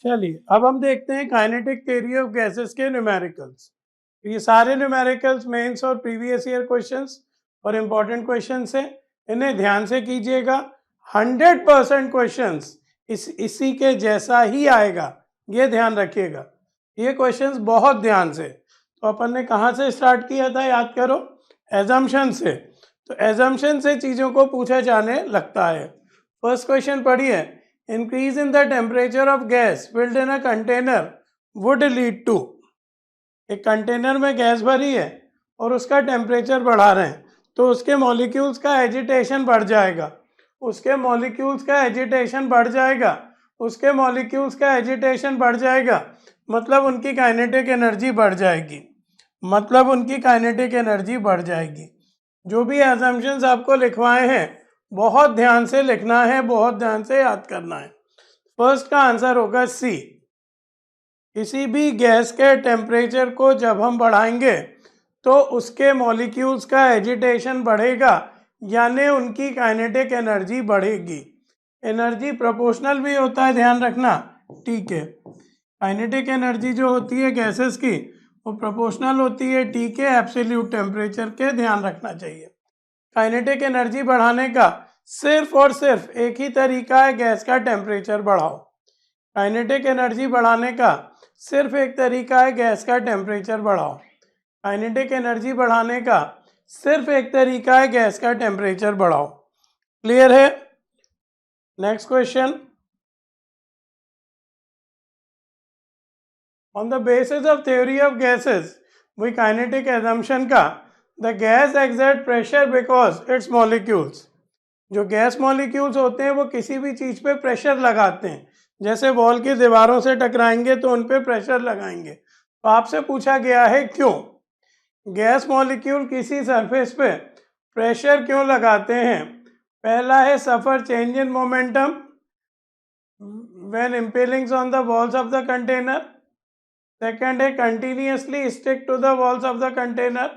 चलिए अब हम देखते हैं काइनेटिक थ्योरी ऑफ गैसेस के न्यूमेरिकल्स। ये सारे न्यूमेरिकल्स मेंस और प्रीवियस ईयर क्वेश्चंस और इम्पोर्टेंट क्वेश्चंस हैं, इन्हें ध्यान से कीजिएगा। 100% क्वेश्चंस इसी के जैसा ही आएगा, ये ध्यान रखिएगा। ये क्वेश्चंस बहुत ध्यान से। तो अपन ने कहाँ से स्टार्ट किया था, याद करो, एजम्पशन से। तो एजम्पशन से चीज़ों को पूछा जाने लगता है। फर्स्ट क्वेश्चन पढ़िए, increase in the temperature of gas filled in a container would lead to। एक कंटेनर में गैस भरी है और उसका टेम्परेचर बढ़ा रहे हैं तो उसके मॉलिक्यूल्स का एजिटेशन बढ़ जाएगा, उसके मॉलिक्यूल्स का एजिटेशन बढ़ जाएगा, उसके मॉलिक्यूल्स का एजिटेशन बढ़ जाएगा, मतलब उनकी काइनेटिक एनर्जी बढ़ जाएगी, मतलब उनकी काइनेटिक एनर्जी बढ़ जाएगी। जो भी असम्पशंस आपको लिखवाए हैं बहुत ध्यान से लिखना है, बहुत ध्यान से याद करना है। फर्स्ट का आंसर होगा सी। किसी भी गैस के टेम्परेचर को जब हम बढ़ाएंगे तो उसके मॉलिक्यूल्स का एजिटेशन बढ़ेगा, यानी उनकी काइनेटिक एनर्जी बढ़ेगी। एनर्जी प्रोपोर्शनल भी होता है, ध्यान रखना, ठीक है। काइनेटिक एनर्जी जो होती है गैसेस की वो प्रोपोर्शनल होती है टी के एब्सोल्यूट टेम्परेचर के, ध्यान रखना चाहिए। काइनेटिक एनर्जी बढ़ाने का सिर्फ और सिर्फ एक ही तरीका है, गैस का टेम्परेचर बढ़ाओ। काइनेटिक एनर्जी बढ़ाने का सिर्फ एक तरीका है, गैस का टेम्परेचर बढ़ाओ। काइनेटिक एनर्जी बढ़ाने का सिर्फ एक तरीका है, गैस का टेम्परेचर बढ़ाओ। क्लियर है? Next question, on the basis of theory of gases वही काइनेटिक एजम्पशन का, the gas exert pressure because it's molecules. जो गैस मॉलिक्यूल्स होते हैं वो किसी भी चीज़ पे प्रेशर लगाते हैं, जैसे वॉल की दीवारों से टकराएंगे तो उन पे प्रेशर लगाएंगे। तो आपसे पूछा गया है क्यों गैस मॉलिक्यूल किसी सरफेस पे प्रेशर क्यों लगाते हैं। पहला है suffer change in momentum when impellings on the walls of the container. Second है continuously stick to the walls of the container.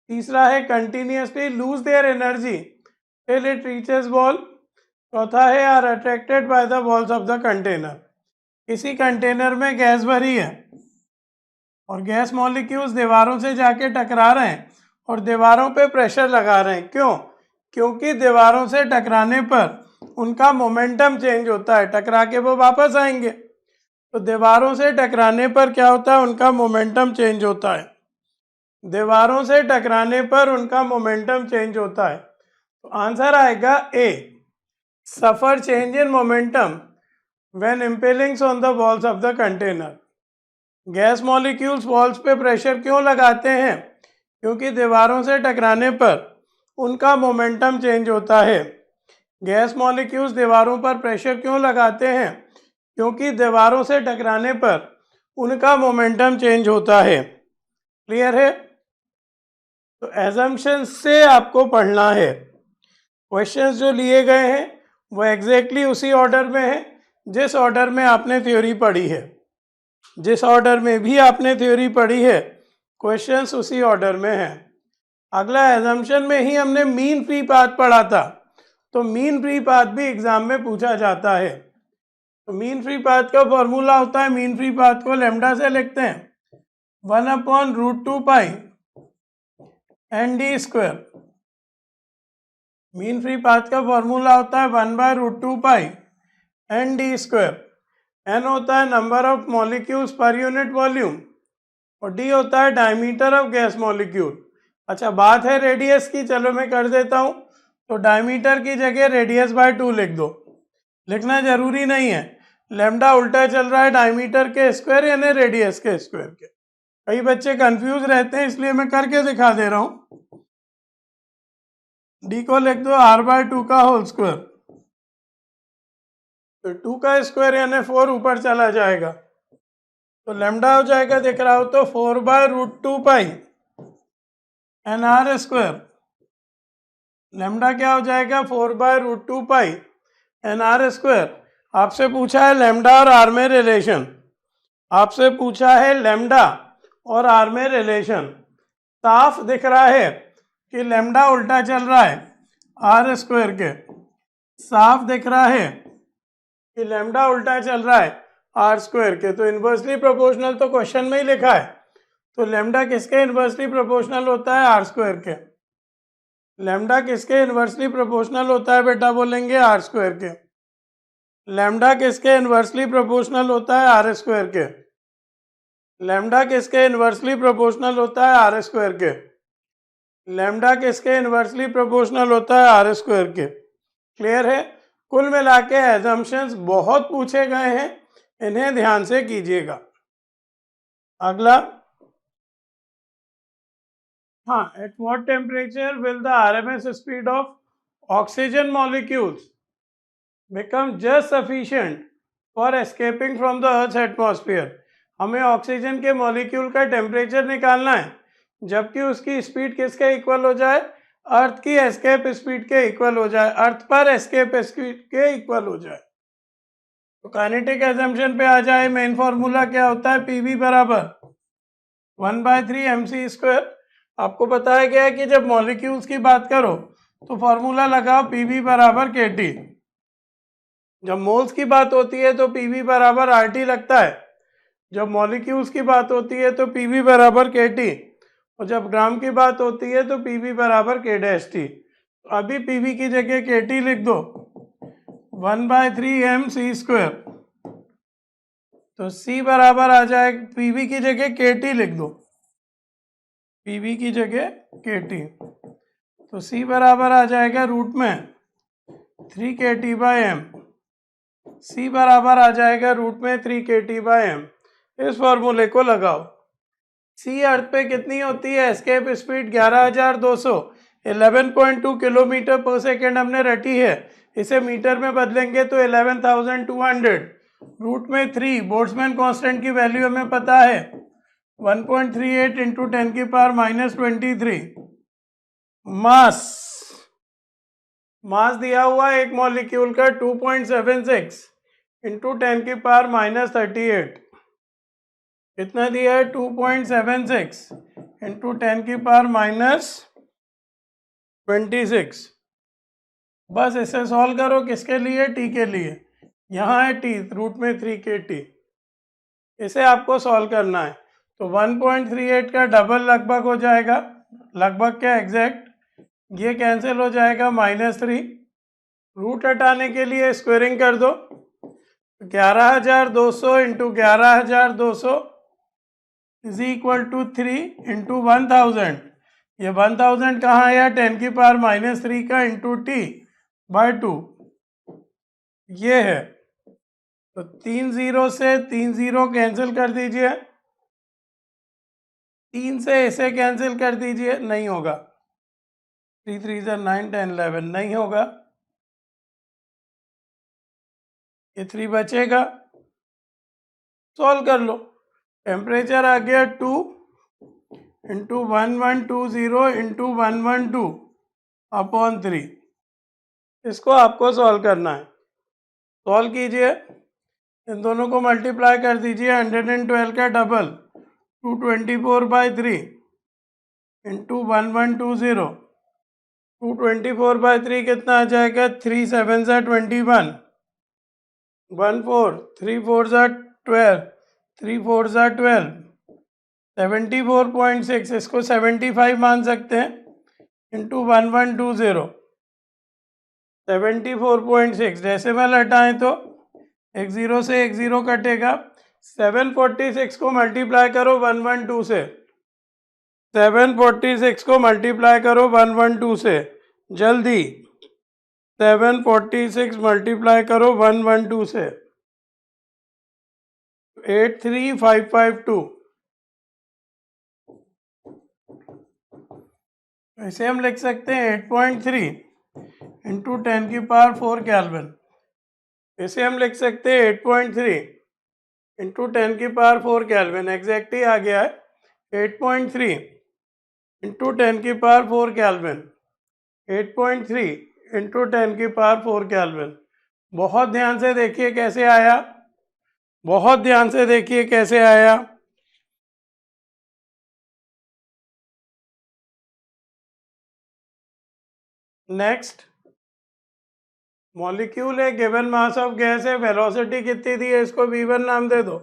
तीसरा है continuously lose their energy till it reaches wall। चौथा है are attracted by the walls of the container. किसी container में gas भरी है और गैस मॉलिक्यूल्स दीवारों से जाके टकरा रहे हैं और दीवारों पे प्रेशर लगा रहे हैं। क्यों? क्योंकि दीवारों से टकराने पर उनका मोमेंटम चेंज होता है, टकरा के वो वापस आएंगे। तो दीवारों से टकराने पर क्या होता है, उनका मोमेंटम चेंज होता है। दीवारों से टकराने पर उनका मोमेंटम चेंज होता है। तो आंसर आएगा A, suffer change in momentum when impellings on the walls of the container. Gas molecules walls पे प्रेशर क्यों लगाते हैं? क्योंकि दीवारों से टकराने पर उनका मोमेंटम चेंज होता है। गैस मॉलिक्यूल्स दीवारों पर प्रेशर क्यों लगाते हैं? क्योंकि दीवारों से टकराने पर उनका मोमेंटम चेंज होता है। क्लियर है? तो एजम्पशन से आपको पढ़ना है। क्वेश्चंस जो लिए गए हैं वो एग्जैक्टली उसी ऑर्डर में है जिस ऑर्डर में आपने थ्योरी पढ़ी है। जिस ऑर्डर में भी आपने थ्योरी पढ़ी है क्वेश्चंस उसी ऑर्डर में है। अगला एजम्पशन में ही हमने मीन फ्री पाथ पढ़ा था, तो मीन फ्री पाथ भी एग्जाम में पूछा जाता है। तो मीन फ्री पाथ का फॉर्मूला होता है, मीन फ्री पाथ को लेमडा से लिखते हैं 1/√2π ND²। मीन फ्री पाथ का फॉर्मूला होता है 1/√2π ND²। n होता है number of molecules per unit volume और d होता है डायमीटर ऑफ गैस मॉलिक्यूल। अच्छा, बात है रेडियस की, चलो मैं कर देता हूँ। तो डायमीटर की जगह रेडियस बाय 2 लिख दो, लिखना जरूरी नहीं है। लेमडा उल्टा चल रहा है डायमीटर के स्क्वायर यानी रेडियस के स्क्वायर के। कई बच्चे कंफ्यूज रहते हैं, इसलिए मैं करके दिखा दे रहा हूँ। d को लिख दो r/2 का होल स्क्वायर, तो 2 का स्क्वायर यानी 4 ऊपर चला जाएगा, तो लेमडा हो जाएगा, दिख रहा हो तो 4/√2π NR²। लेमडा क्या हो जाएगा, 4/√2π NR²। आपसे पूछा है लेमडा और आर में रिलेशन, आपसे पूछा है लेमडा और आर में रिलेशन। साफ दिख रहा है कि लेमडा उल्टा चल रहा है R² के, साफ दिख रहा है कि लेमडा उल्टा चल रहा है आर स्क्वायर के। तो इन्वर्सली प्रोपोर्शनल तो क्वेश्चन में ही लिखा है, तो लेमडा किसके इन्वर्सली प्रोपोर्शनल होता है? आर स्क्वायर के। लेमडा किसके इन्वर्सली प्रोपोर्शनल होता है बेटा? बोलेंगे आर स्क्वायर के। लेमडा किसके इन्वर्सली प्रोपोर्शनल होता है? आर स्क्वायर के। लेमडा किसके इन्वर्सली प्रोपोर्शनल होता है? आर स्क्वायर के। लेमडा किसके इन्वर्सली प्रोपोर्शनल होता है? आर स्क्वायर के। क्लियर है? कुल मिला के एजम्पशंस बहुत पूछे गए हैं, इन्हें ध्यान से कीजिएगा। अगला, हाँ, at what temperature will the RMS speed of oxygen molecules become just sufficient for escaping from the earth atmosphere. हमें ऑक्सीजन के मॉलिक्यूल का टेम्परेचर निकालना है जबकि उसकी स्पीड किसके इक्वल हो जाए? अर्थ की एस्केप स्पीड के इक्वल हो जाए, अर्थ पर एस्केप स्पीड के इक्वल हो जाए। तो काइनेटिक एजम्पशन पे आ जाए। मेन फॉर्मूला क्या होता है? पीवी बराबर 1/3 mc²। आपको बताया गया है कि जब मॉलिक्यूल्स की बात करो तो फॉर्मूला लगाओ पीवी बराबर केटी। जब मोल्स की बात होती है तो पीवी बराबर आरटी लगता है, जब मॉलिक्यूल्स की बात होती है तो पीवी बराबर केटी, और जब ग्राम की बात होती है तो पीवी बराबर के डैश टी। अभी पीवी की जगह केटी लिख दो, 1/3 mc²। तो सी बराबर आ जाए, पीवी की जगह केटी लिख दो, पीवी की जगह केटी। तो सी बराबर आ जाएगा रूट में 3kT/m। सी बराबर आ जाएगा रूट में 3kT/m। इस फॉर्मूले को लगाओ। सी अर्थ पे कितनी होती है? एस्केप स्पीड 11,200, 11.2 किलोमीटर पर सेकेंड हमने रटी है। इसे मीटर में बदलेंगे तो 11,200। रूट में 3, बोल्ट्जमैन कांस्टेंट की वैल्यू हमें पता है 1.38 इंटू 10⁻⁻23। मास दिया हुआ एक मॉलिक्यूल का 2.76 इंटू 10⁻⁻38। कितना दिया है? 2.76 इंटू 10⁻⁻26। बस इसे सॉल्व करो। किसके लिए? टी के लिए। यहाँ है टी, रूट में 3kT। इसे आपको सॉल्व करना है। तो 1.38 का डबल लगभग हो जाएगा, लगभग क्या एग्जैक्ट, ये कैंसिल हो जाएगा -3। रूट हटाने के लिए स्क्वेयरिंग कर दो, 11,200 into 11,200 is equal to 3 into 1000। ये 1000 कहाँ आया? 10⁻³ का इंटू T/2 ये है। तो 3 0 से 3 0 कैंसिल कर दीजिए, 3 से इसे कैंसिल कर दीजिए, नहीं होगा। 3 3 9 10 11 नहीं होगा, ये 3 बचेगा। सॉल्व कर लो। टेम्परेचर आ गया 2 इंटू 1120 इंटू 112/3। इसको आपको सॉल्व करना है। सॉल्व कीजिए, इन दोनों को मल्टीप्लाई कर दीजिए। 112 का डबल 224/3 इंटू 1120। 224/3 कितना आ जाएगा? 3 7 21, 1 4 3 4 12, 3 4 12, 74.6। इसको 75 मान सकते हैं, इंटू 1120, 74.6। डेसिमल हटाएं तो एक जीरो से एक जीरो कटेगा। 746 को मल्टीप्लाई करो 112 से, 746 को मल्टीप्लाई करो 112 से, जल्दी 746 मल्टीप्लाई करो 112 से, 83552। इसे हम लिख सकते हैं 8.3 इंटू 10⁴ केल्विन। इसे हम लिख सकते हैं 8.3 इंटू 10⁴ केल्विन। एग्जैक्ट ही आ गया है 8.3 इंटू 10⁴ केल्विन, 8.3 इंटू 10⁴ केल्विन। बहुत ध्यान से देखिए कैसे आया, बहुत ध्यान से देखिए कैसे आया। नेक्स्ट, मॉलिक्यूल है, गिवन मास ऑफ गैस है, वेलोसिटी कितनी दी है, इसको v1 नाम दे दो,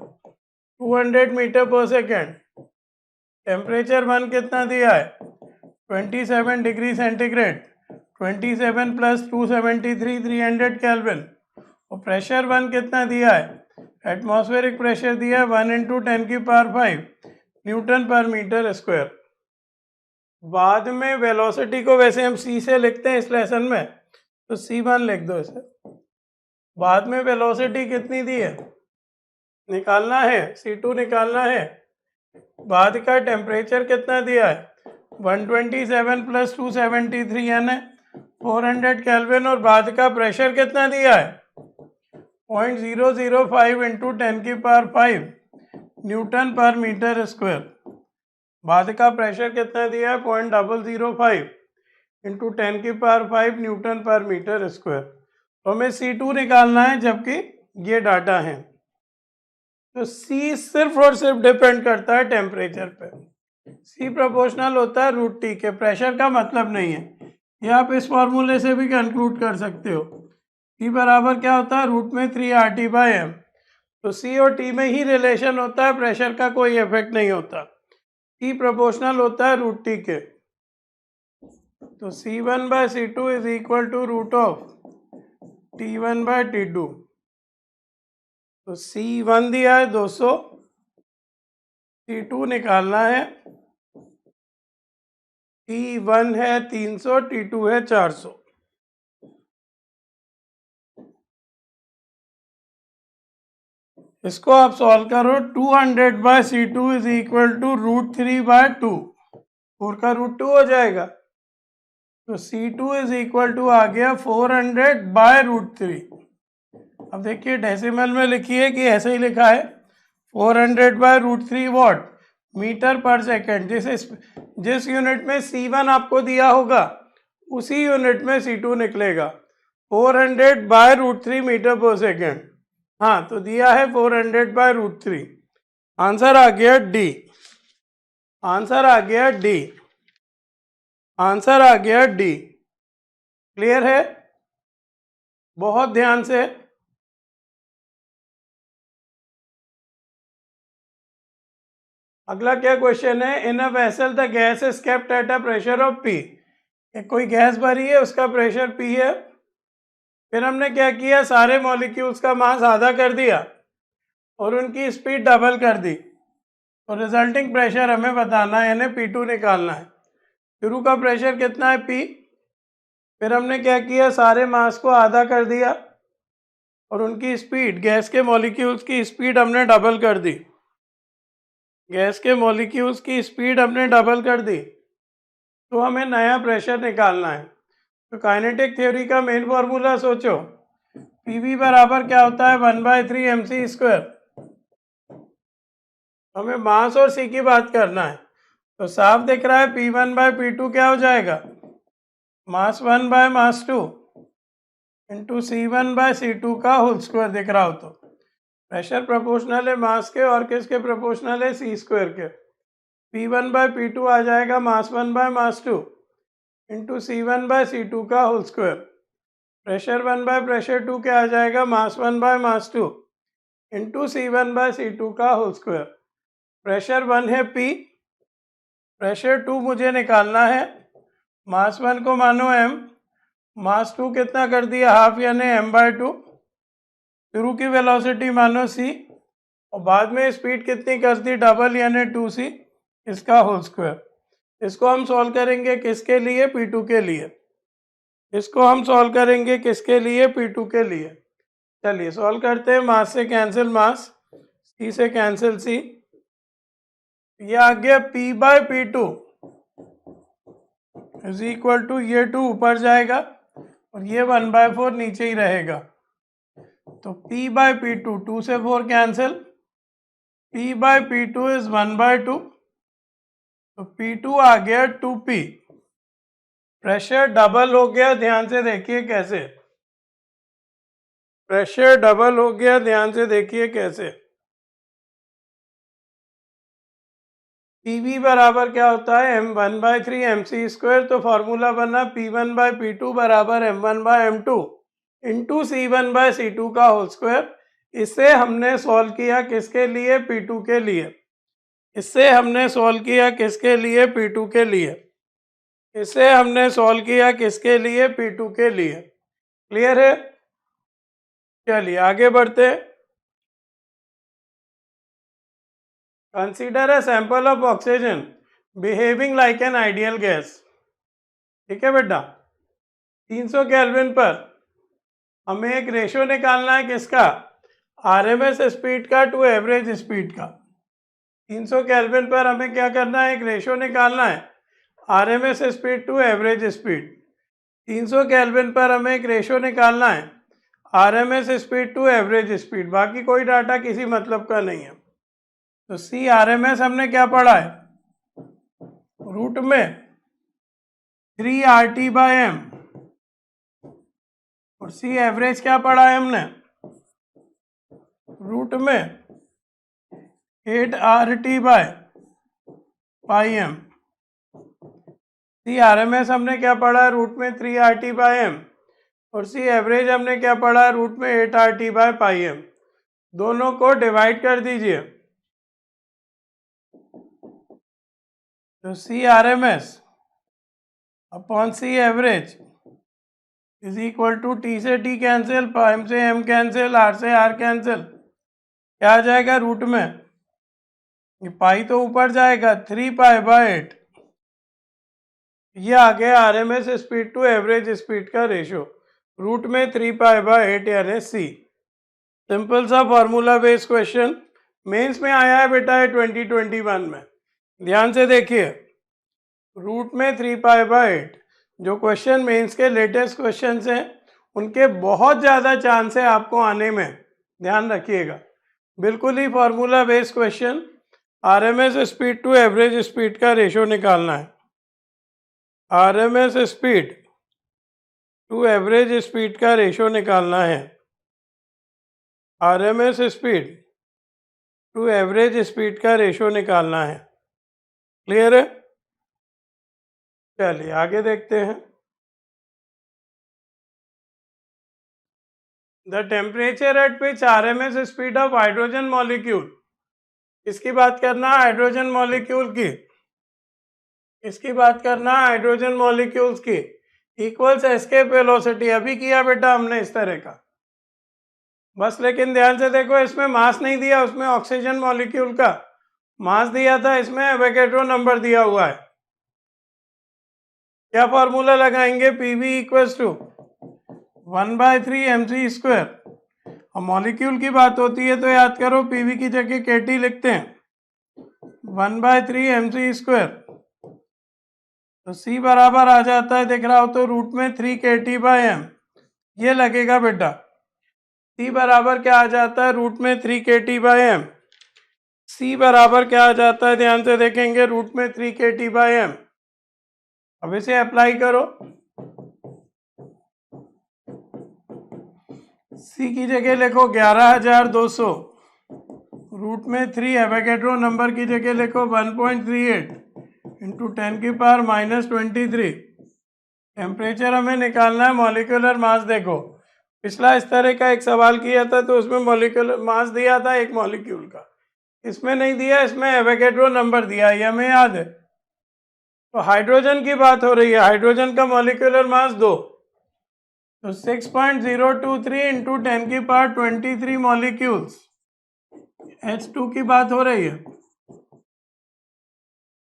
200 मीटर पर सेकेंड। टेम्परेचर 1 कितना दिया है, 27 डिग्री सेंटीग्रेड, 27 प्लस 273 300 केल्विन। और प्रेशर 1 कितना दिया है, एटमॉस्फेरिक प्रेशर दिया है 1 × 10⁵ न्यूटन पर मीटर स्क्वायर। बाद में वेलोसिटी को वैसे हम c से लिखते हैं इस लेसन में, तो c1 लिख दो इसे। बाद में वेलोसिटी कितनी दी है निकालना है, c2 निकालना है। बाद का टेम्परेचर कितना दिया है, 127 प्लस 273 यानी 400 केल्विन। और बाद का प्रेशर कितना दिया है, 0.005 × 10⁵ न्यूटन पर मीटर स्क्वायर। बाद का प्रेशर कितना दिया है, 0.005 × 10⁵ न्यूटन पर मीटर स्क्वायर। तो हमें C2 निकालना है, जबकि ये डाटा है। तो C सिर्फ और सिर्फ डिपेंड करता है टेम्परेचर पे। C प्रोपोर्शनल होता है √T के, प्रेशर का मतलब नहीं है। ये आप इस फॉर्मूले से भी कंक्लूड कर सकते हो। C बराबर क्या होता है, √3RT/m। तो C और T में ही रिलेशन होता है, प्रेशर का कोई इफेक्ट नहीं होता। C प्रोपोर्शनल होता है √T के। तो C1/C2 is equal to √T1/T2। तो C1 दिया है 200, T2 निकालना है, T1 है 300, T2 है 400। इसको आप सॉल्व करो, 200/C2 इज इक्वल टू √3/2, 4 का √2 हो जाएगा। तो C2 इज इक्वल टू आ गया 400/√3। अब देखिए डेसिमल में लिखिए कि ऐसे ही लिखा है, 400/√3 वॉट, मीटर पर सेकेंड। जिस यूनिट में C1 आपको दिया होगा उसी यूनिट में C2 निकलेगा, 400/√3 मीटर पर सेकेंड। हाँ, तो दिया है 400/√3। आंसर आ गया डी, आंसर आ गया डी, आंसर आ गया डी। क्लियर है, बहुत ध्यान से। अगला क्या क्वेश्चन है, in a vessel the gas is kept at a pressure of P। कोई गैस भरी है, उसका प्रेशर P है। फिर हमने क्या किया, सारे मॉलिक्यूल्स का मास आधा कर दिया और उनकी स्पीड डबल कर दी। तो रिजल्टिंग प्रेशर हमें बताना है, यानी P2 निकालना है। शुरू का प्रेशर कितना है, P। फिर हमने क्या किया, सारे मास को आधा कर दिया और उनकी स्पीड, गैस के मॉलिक्यूल्स की स्पीड हमने डबल कर दी। गैस के मॉलिक्यूल्स की स्पीड हमने डबल कर दी, तो हमें नया प्रेशर निकालना है। तो काइनेटिक थ्योरी का मेन फॉर्मूला सोचो, PV बराबर क्या होता है, 1/3 mc²। हमें मास और C की बात करना है, तो साफ दिख रहा है P1/P2 क्या हो जाएगा, मास 1/मास 2 इंटू C1/C2 का होल स्क्वायर दिख रहा हो तो। प्रेशर प्रोपोर्शनल है मास के, और किसके प्रोपोर्शनल है, C² के। P1/P2 आ जाएगा मास 1/मास 2 इंटू C1/C2 का होल स्क्वायर। प्रेशर 1/प्रेशर 2 क्या आ जाएगा, मास 1/मास 2 इंटू C1/C2 का होल स्क्वायर। प्रेशर 1 है P, प्रेशर 2 मुझे निकालना है। मास 1 को मानो m, मास 2 कितना कर दिया, हाफ यानी m/2। शुरू की वेलोसिटी मानो c, और बाद में स्पीड कितनी कर दी, डबल यानी 2c, इसका होल स्क्वायर। इसको हम सॉल्व करेंगे किसके लिए, P2 के लिए। इसको हम सॉल्व करेंगे किसके लिए, P2 के लिए। चलिए सॉल्व करते हैं। मास से कैंसिल मास, C से कैंसिल C, ये आ गया P/P2 इज इक्वल टू, ये 2 ऊपर जाएगा और ये 1/4 नीचे ही रहेगा। तो P/P2, 2 से 4 कैंसिल, P/P2 इज 1/2, तो P2 आ गया 2P। प्रेशर डबल हो गया, ध्यान से देखिए कैसे, प्रेशर डबल हो गया, ध्यान से देखिए कैसे। PV बराबर क्या होता है, m1/3 mc²। तो फॉर्मूला बना P1/P2 बराबर m1/m2 इंटू C1/C2 का होल स्क्वायर। इससे हमने सॉल्व किया किसके लिए? P2 के लिए। इससे हमने सॉल्व किया किसके लिए? P2 के लिए। इसे हमने सॉल्व किया किसके लिए? P2 के लिए। क्लियर है? चलिए आगे बढ़ते हैं। Consider a sample of oxygen behaving like an ideal gas. ठीक है बेटा, 300 केल्विन पर हमें एक रेशो निकालना है किसका? आरएमएस स्पीड का टू एवरेज स्पीड का। 300 केल्विन पर हमें क्या करना है? एक रेशो निकालना है RMS speed to average speed. 300 kelvin पर हमें एक रेशो निकालना है RMS speed to average speed. बाकी कोई डाटा किसी मतलब का नहीं है। तो सी आरएमएस हमने क्या पढ़ा है? रूट में 3RT/m और सी एवरेज क्या पढ़ा है हमने? रूट में 8RT/m। सी आरएमएस हमने क्या पढ़ा है? रूट में 3RT/m और सी एवरेज हमने क्या पढ़ा है? रूट में 8RT/m। दोनों को डिवाइड कर दीजिए। तो C RMS upon C average is equal to T से टी कैंसिल, एम से एम कैंसिल, आर से आर कैंसिल। क्या आ जाएगा? रूट में ये पाई तो ऊपर जाएगा, 3π/8। ये आ गया RMS speed to average speed का रेशो। रूट में 3π/8 यानी सी। सिंपल सा फॉर्मूला बेस्ड क्वेश्चन मेंस में आया है बेटा ये 2021 में। ध्यान से देखिए, रूट में 3π/8 जो क्वेश्चन मेंस के लेटेस्ट क्वेश्चन हैं उनके बहुत ज़्यादा चांस है आपको आने में। ध्यान रखिएगा, बिल्कुल ही formula based question. RMS speed to average speed का रेशो निकालना है। RMS speed to average speed का रेशो निकालना है। RMS speed to average speed का रेशो निकालना है। क्लियर है? चलिए आगे देखते हैं। The temperature at which RMS speed of hydrogen molecule, इसकी बात करना है हाइड्रोजन मॉलिक्यूल की, इसकी बात करना है हाइड्रोजन मॉलिक्यूल्स की, इक्वल्स एस्केप वेलोसिटी। अभी किया बेटा हमने इस तरह का बस, लेकिन ध्यान से देखो, इसमें मास नहीं दिया, उसमें ऑक्सीजन मॉलिक्यूल का मास दिया था, इसमें एवोगैड्रो नंबर दिया हुआ है। क्या फॉर्मूला लगाएंगे? PV equals to 1/3 mc²। और मॉलिक्यूल की बात होती है तो याद करो पीवी की जगह केटी लिखते हैं, 1/3 mc²। तो सी बराबर आ जाता है, दिख रहा हो तो, रूट में 3kT/m। ये लगेगा बेटा, सी बराबर क्या आ जाता है? रूट में 3kT/m। सी बराबर क्या आ जाता है? ध्यान से देखेंगे, रूट में 3kT/m। अब इसे अप्लाई करो। सी की जगह लिखो 11200, रूट में 3 एवोगैड्रो नंबर की जगह लिखो 1.38 इंटू 10⁻⁻23। टेम्परेचर हमें निकालना है, मॉलिक्यूलर मास देखो, पिछला इस तरह का एक सवाल किया था तो उसमें मॉलिक्यूलर मास दिया था एक मॉलिक्यूल का, इसमें नहीं दिया, इसमें एवोगैड्रो नंबर दिया, ये हमें याद है। तो हाइड्रोजन की बात हो रही है, हाइड्रोजन का मॉलिक्यूलर मास 2, तो 6.023 इंटू 10⁻23 मॉलिक्यूल्स H2 की बात हो रही है।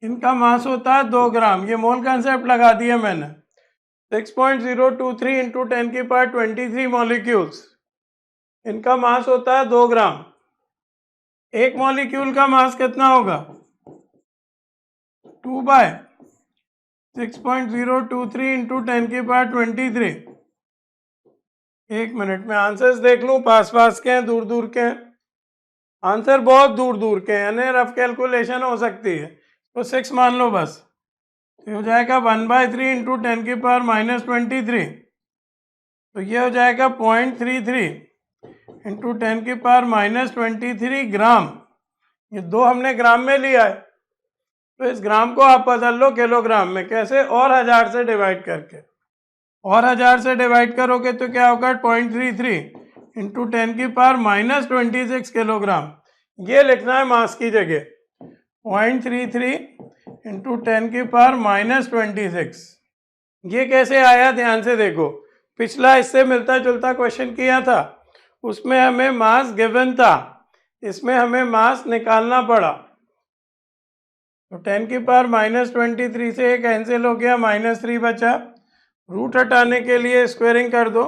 इनका मास होता है 2 ग्राम। ये मोल कंसेप्ट लगा दिया मैंने। 6.023 इंटू 10⁻23 मॉलिक्यूल्स, इनका मास होता है 2 ग्राम। एक मॉलिक्यूल का मास कितना होगा? 2/6.023 इंटू 10⁻23। एक मिनट में आंसर्स देख लूं, पास पास के हैं, दूर दूर के हैं? आंसर बहुत दूर दूर के हैं, यानी रफ कैलकुलेशन हो सकती है, तो 6 मान लो बस। तो हो जाएगा 1/3 इंटू 10⁻23। तो ये हो जाएगा 0.33 इंटू 10⁻23 ग्राम। ये 2 हमने ग्राम में लिया है, तो इस ग्राम को आप बदल लो किलोग्राम में। कैसे? और 1000 से डिवाइड करके। और 1000 से डिवाइड करोगे तो क्या होगा 0.33 इंटू 10 की पावर -26 किलोग्राम। ये लिखना है मास की जगह 0.33 इंटू 10 की पावर -26। ये कैसे आया ध्यान से देखो, पिछला इससे मिलता जुलता क्वेश्चन किया था, उसमें हमें मास गिवन था, इसमें हमें मास निकालना पड़ा। तो 10 की पावर -23 से ये कैंसिल हो गया, -3 बचा। रूट हटाने के लिए स्क्वेयरिंग कर दो,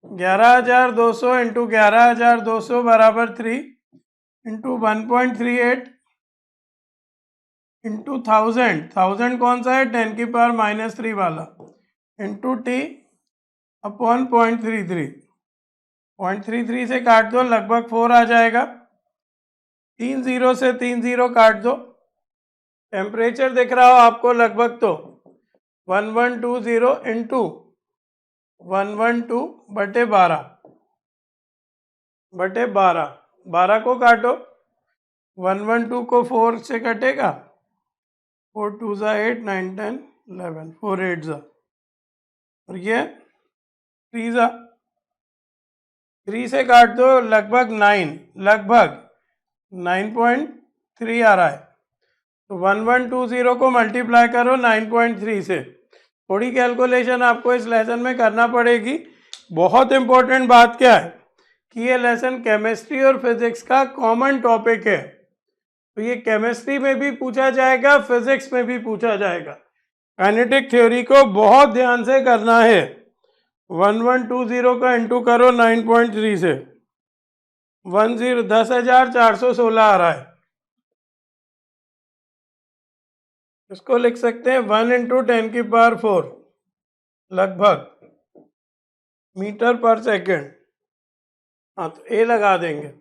11200 इंटू 11200 बराबर 3 इंटू 1.38 इंटू 1000 कौन सा है 10 की पावर -3 वाला, इंटू टी अपॉन 0.33 से काट दो लगभग 4 आ जाएगा। 3 0 से 3 0 काट दो, टेम्परेचर दिख रहा हो आपको लगभग, तो 1120 इंटू 112 बटे 12 को काटो, 112 को 4 से कटेगा, 4 2 8 9 10 11 4 8 और ये 3 से काट दो लगभग 9.3 आ रहा है। तो 1120 को मल्टीप्लाई करो 9.3 से। थोड़ी कैलकुलेशन आपको इस लेसन में करना पड़ेगी। बहुत इंपॉर्टेंट बात क्या है कि ये लेसन केमिस्ट्री और फिजिक्स का कॉमन टॉपिक है, तो ये केमिस्ट्री में भी पूछा जाएगा, फिजिक्स में भी पूछा जाएगा। काइनेटिक थ्योरी को बहुत ध्यान से करना है। 1120 का इंटू करो 9.3 से, 10,416 आ रहा है। इसको लिख सकते हैं 1 इंटू 10 की पावर 4 लगभग मीटर पर सेकेंड। हाँ तो ए लगा देंगे,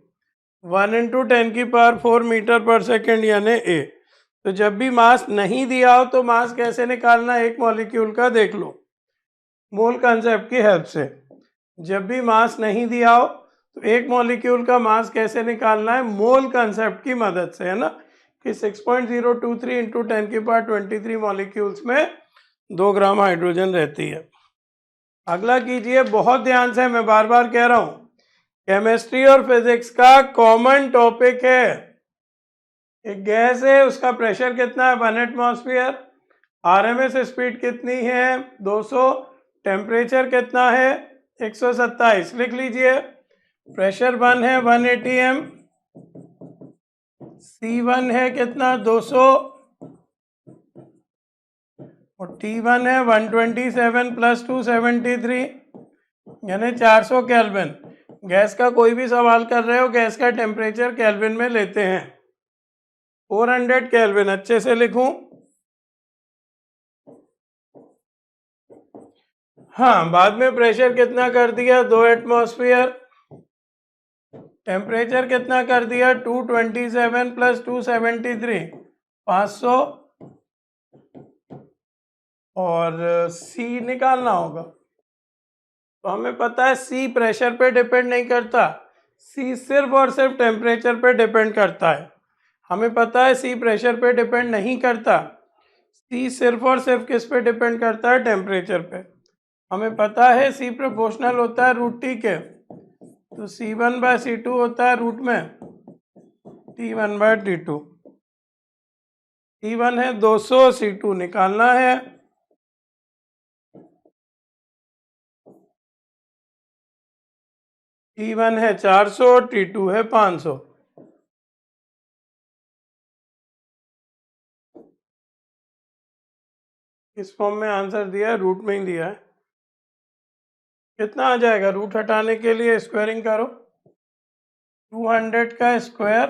1 इंटू 10 की पावर 4 मीटर पर सेकेंड यानी ए। तो जब भी मास नहीं दिया हो तो मास कैसे निकालना है एक मॉलिक्यूल का देख लो, मोल कंसेप्ट की हेल्प से। जब भी मास नहीं दिया हो तो एक मॉलिक्यूल का मास कैसे निकालना है, मोल कंसेप्ट की मदद से, है ना, कि 6.023 इंटू 10 की पावर 23 मॉलिक्यूल्स में 2 ग्राम हाइड्रोजन रहती है। अगला कीजिए, बहुत ध्यान से, मैं बार बार कह रहा हूं, केमिस्ट्री और फिजिक्स का कॉमन टॉपिक है। एक गैस है, उसका प्रेशर कितना है 1 एटमॉस्फेयर, आरएमएस स्पीड कितनी है 200, टेम्परेचर कितना है 127। लिख लीजिए, प्रेशर 1 है 180 m, C1 है कितना 200 और T1 है 127 प्लस 273 यानी 400 केल्विन। गैस का कोई भी सवाल कर रहे हो, गैस का टेम्परेचर केल्विन में लेते हैं। 400 केल्विन, अच्छे से लिखूं, हाँ, बाद में प्रेशर कितना कर दिया 2 एटमॉस्फेयर, टेम्परेचर कितना कर दिया 227 प्लस 273 500 और C निकालना होगा। तो हमें पता है C प्रेशर पे डिपेंड नहीं करता, C सिर्फ और सिर्फ टेम्परेचर पे डिपेंड करता है। हमें पता है C प्रेशर पे डिपेंड नहीं करता, C सिर्फ और सिर्फ किस पे डिपेंड करता है, टेम्परेचर पे। हमें पता है C प्रोपोर्शनल होता है √T के, तो C1/C2 होता है रूट में T1/T2। T1 है 200, C2 निकालना है, T1 है 400, T2 है 500। इस फॉर्म में आंसर दिया है, रूट में ही दिया है। कितना आ जाएगा, रूट हटाने के लिए स्क्वायरिंग करो, 200 का स्क्वायर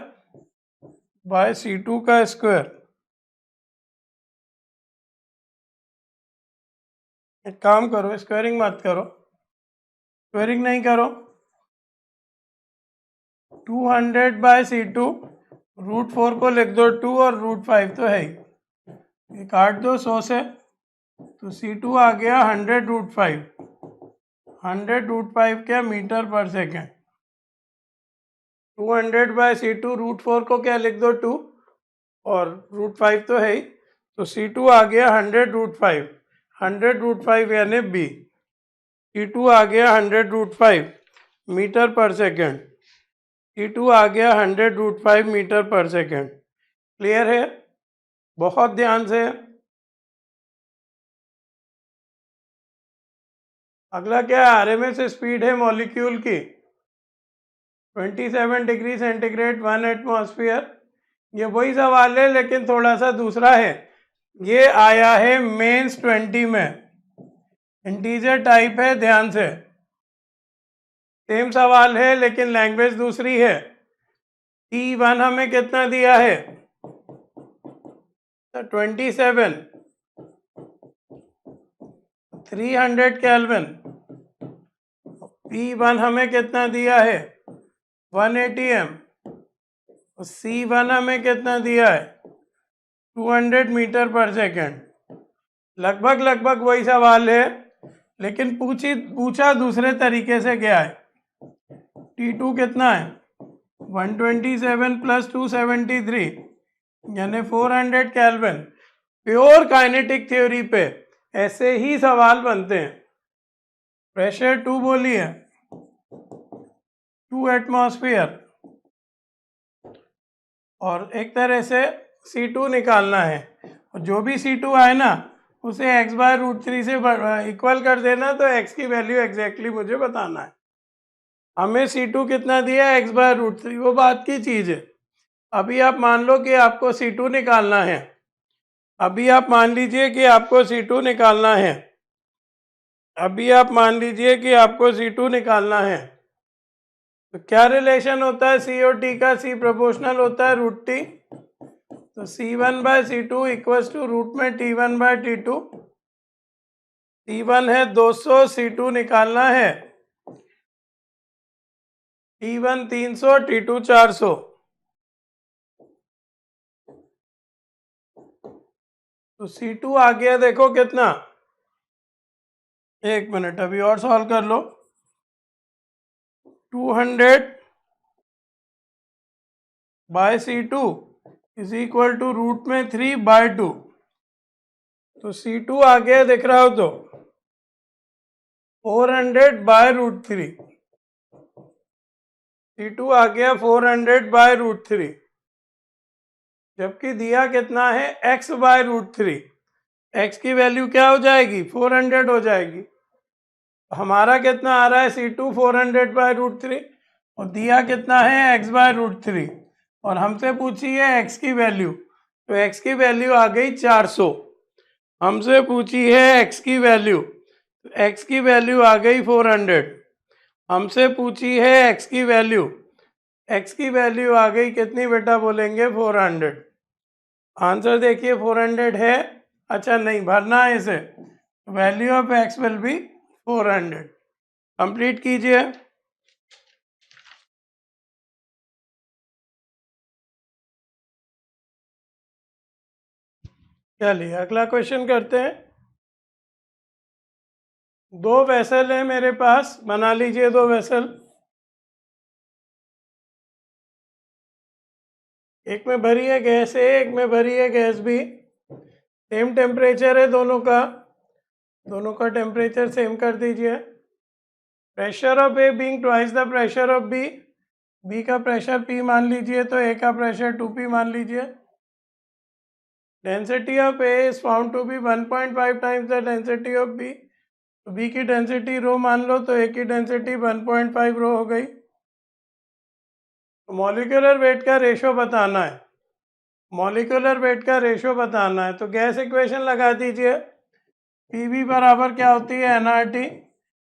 बाय C2 का स्क्वायर। एक काम करो, स्क्वायरिंग मत करो, स्क्वायरिंग नहीं करो, 200 बाय C2, √4 को लिख दो 2 और √5 तो है ही, ये काट दो 100 से, तो C2 आ गया 100 √5 क्या मीटर पर सेकेंड। 200 बाय C2, √4 को क्या लिख दो 2 और √5 तो है ही, तो C2 आ गया 100 √5 यानी B। T2 आ गया 100√5 मीटर पर सेकेंड। T2 आ गया 100√5 मीटर पर सेकेंड। क्लियर है? बहुत ध्यान से। अगला क्या है? आरएमएस स्पीड है मॉलिक्यूल की 27 डिग्री सेंटीग्रेड 1 एटमॉस्फेयर। ये वही सवाल है लेकिन थोड़ा सा दूसरा है। ये आया है मेंस 20 में, इंटीजर टाइप है, ध्यान से। सेम सवाल है लेकिन लैंग्वेज दूसरी है। T1 हमें कितना दिया है? 27, 300 केल्विन। P1 हमें कितना दिया है? 180 m। C1 हमें कितना दिया है? 200 मीटर पर सेकेंड। लगभग वही सवाल है लेकिन पूछा दूसरे तरीके से गया है। T2 कितना है? 127 प्लस 273 यानी 400 केल्विन। प्योर काइनेटिक थ्योरी पे ऐसे ही सवाल बनते हैं। प्रेशर 2 बोलिए, 2 एटमॉस्फेयर, और एक तरह से C2 निकालना है। और जो भी C2 आए ना उसे x/√3 से इक्वल कर देना, तो x की वैल्यू एग्जैक्टली मुझे बताना है। हमें C2 कितना दिया है? x/√3, वो बात की चीज़ है। अभी आप मान लो कि आपको C2 निकालना है। अभी आप मान लीजिए कि आपको C2 निकालना है। अभी आप मान लीजिए कि आपको C2 निकालना है। तो क्या रिलेशन होता है C और T का? C प्रोपोर्शनल होता है √T। तो C1/C2 इक्वल्स टू रूट में T1/T2। T1 है 200, C2 निकालना है। T1 300, T2 400। तो C2 आ गया, देखो कितना। एक मिनट, अभी और सॉल्व कर लो। 200/C2 is equal to root में 3/2। तो C2 आ गया, दिख रहा हो तो 400/√3। C2 आ गया 400/√3, जबकि दिया कितना है? x/√3। x की वैल्यू क्या हो जाएगी? 400 हो जाएगी। हमारा कितना आ रहा है? C2 400/√3 और दिया कितना है? x/√3, और हमसे पूछी है x की वैल्यू। तो x की वैल्यू आ गई 400। हमसे पूछी है x की वैल्यू, तो x की वैल्यू आ गई 400। हमसे पूछी है x की वैल्यू, x की वैल्यू आ गई कितनी बेटा? बोलेंगे 400। आंसर देखिए 400 है। अच्छा नहीं भरना है इसे, value of x will be 400। Complete कीजिए। चलिए अगला क्वेश्चन करते हैं। दो वेसल है मेरे पास, बना लीजिए दो वेसल। एक में भरी है गैस ए, एक में भरी है गैस बी। सेम टेम्परेचर है दोनों का। दोनों का टेम्परेचर सेम कर दीजिए। Pressure of A being twice the pressure of B. B का प्रेशर P मान लीजिए, तो ए का प्रेशर 2P मान लीजिए। Density of A is found to be 1.5 times the density of B. तो बी की डेंसिटी रो मान लो, तो ए की डेंसिटी 1.5 रो हो गई। मॉलिक्यूलर वेट का रेशो बताना है। मॉलिक्यूलर वेट का रेशो बताना है, तो गैस इक्वेशन लगा दीजिए। पीवी बराबर क्या होती है? एनआरटी।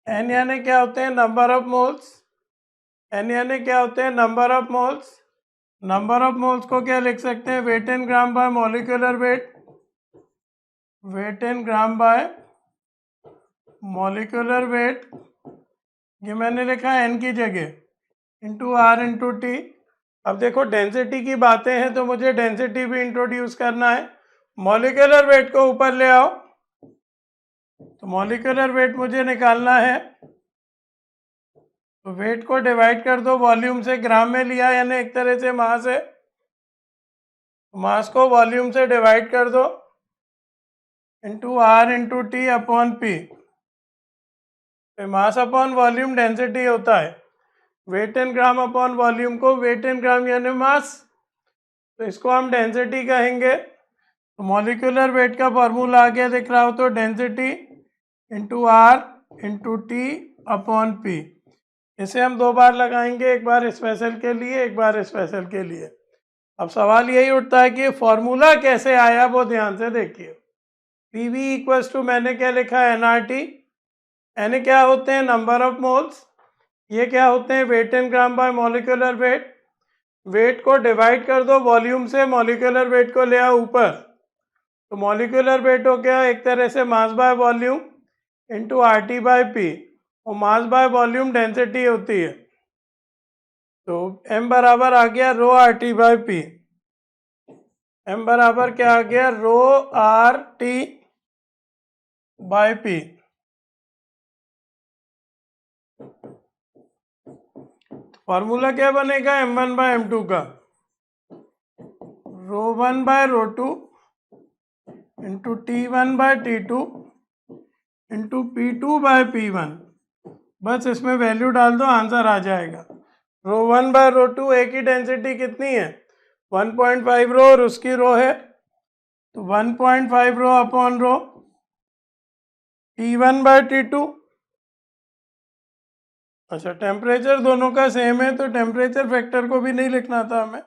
एन यानी क्या होते हैं? Number of moles. एन यानी क्या होते हैं? Number of moles. Number of moles को क्या लिख सकते हैं? Weight in gram by molecular weight. Weight in gram by molecular weight, ये मैंने लिखा एन की जगह, इंटू आर इंटू टी। अब देखो डेंसिटी की बातें हैं तो मुझे डेंसिटी भी इंट्रोड्यूस करना है। मॉलिक्यूलर वेट को ऊपर ले आओ, तो मॉलिक्यूलर वेट मुझे निकालना है। तो वेट को डिवाइड कर दो वॉल्यूम से। ग्राम में लिया यानी एक तरह से मास है, मास को वॉल्यूम से डिवाइड कर दो, into R into T upon P. Mass upon volume density होता है, weight in gram upon volume को वेट इन ग्राम यानी मास, तो इसको हम डेंसिटी कहेंगे। तो मॉलिक्यूलर वेट का फॉर्मूला आगे दिख रहा हो तो density into R into T upon P. इसे हम दो बार लगाएंगे, एक बार इस वेसल के लिए, एक बार इस वेसल के लिए। अब सवाल यही उठता है कि फॉर्मूला कैसे आया, वो ध्यान से देखिए। पी वी इक्वल्स टू मैंने क्या लिखा है, एन आर टी। एन क्या होते हैं, नंबर ऑफ मोल्स, ये क्या होते हैं, weight in gram by molecular weight. Weight को डिवाइड कर दो वॉल्यूम से, मॉलिक्यूलर वेट को ले आओ ऊपर, तो मॉलिक्यूलर वेट हो गया एक तरह से मास by volume into are T by P, और मास बाय वॉल्यूम डेंसिटी होती है। तो m बराबर आ गया rho R T by P. m बराबर क्या आ गया, rho R T by P. Formula क्या बनेगा, m1 बाय m2 का, rho 1 by rho 2 into T1 by T2 into P2 by P1। बस इसमें वैल्यू डाल दो, आंसर आ जाएगा। रो 1 बाय रो 2, एक ही डेंसिटी कितनी है, 1.5 रो, और उसकी रो है तो 1.5 rho upon rho T1 by T2। अच्छा, टेम्परेचर दोनों का सेम है तो टेम्परेचर फैक्टर को भी नहीं लिखना था हमें,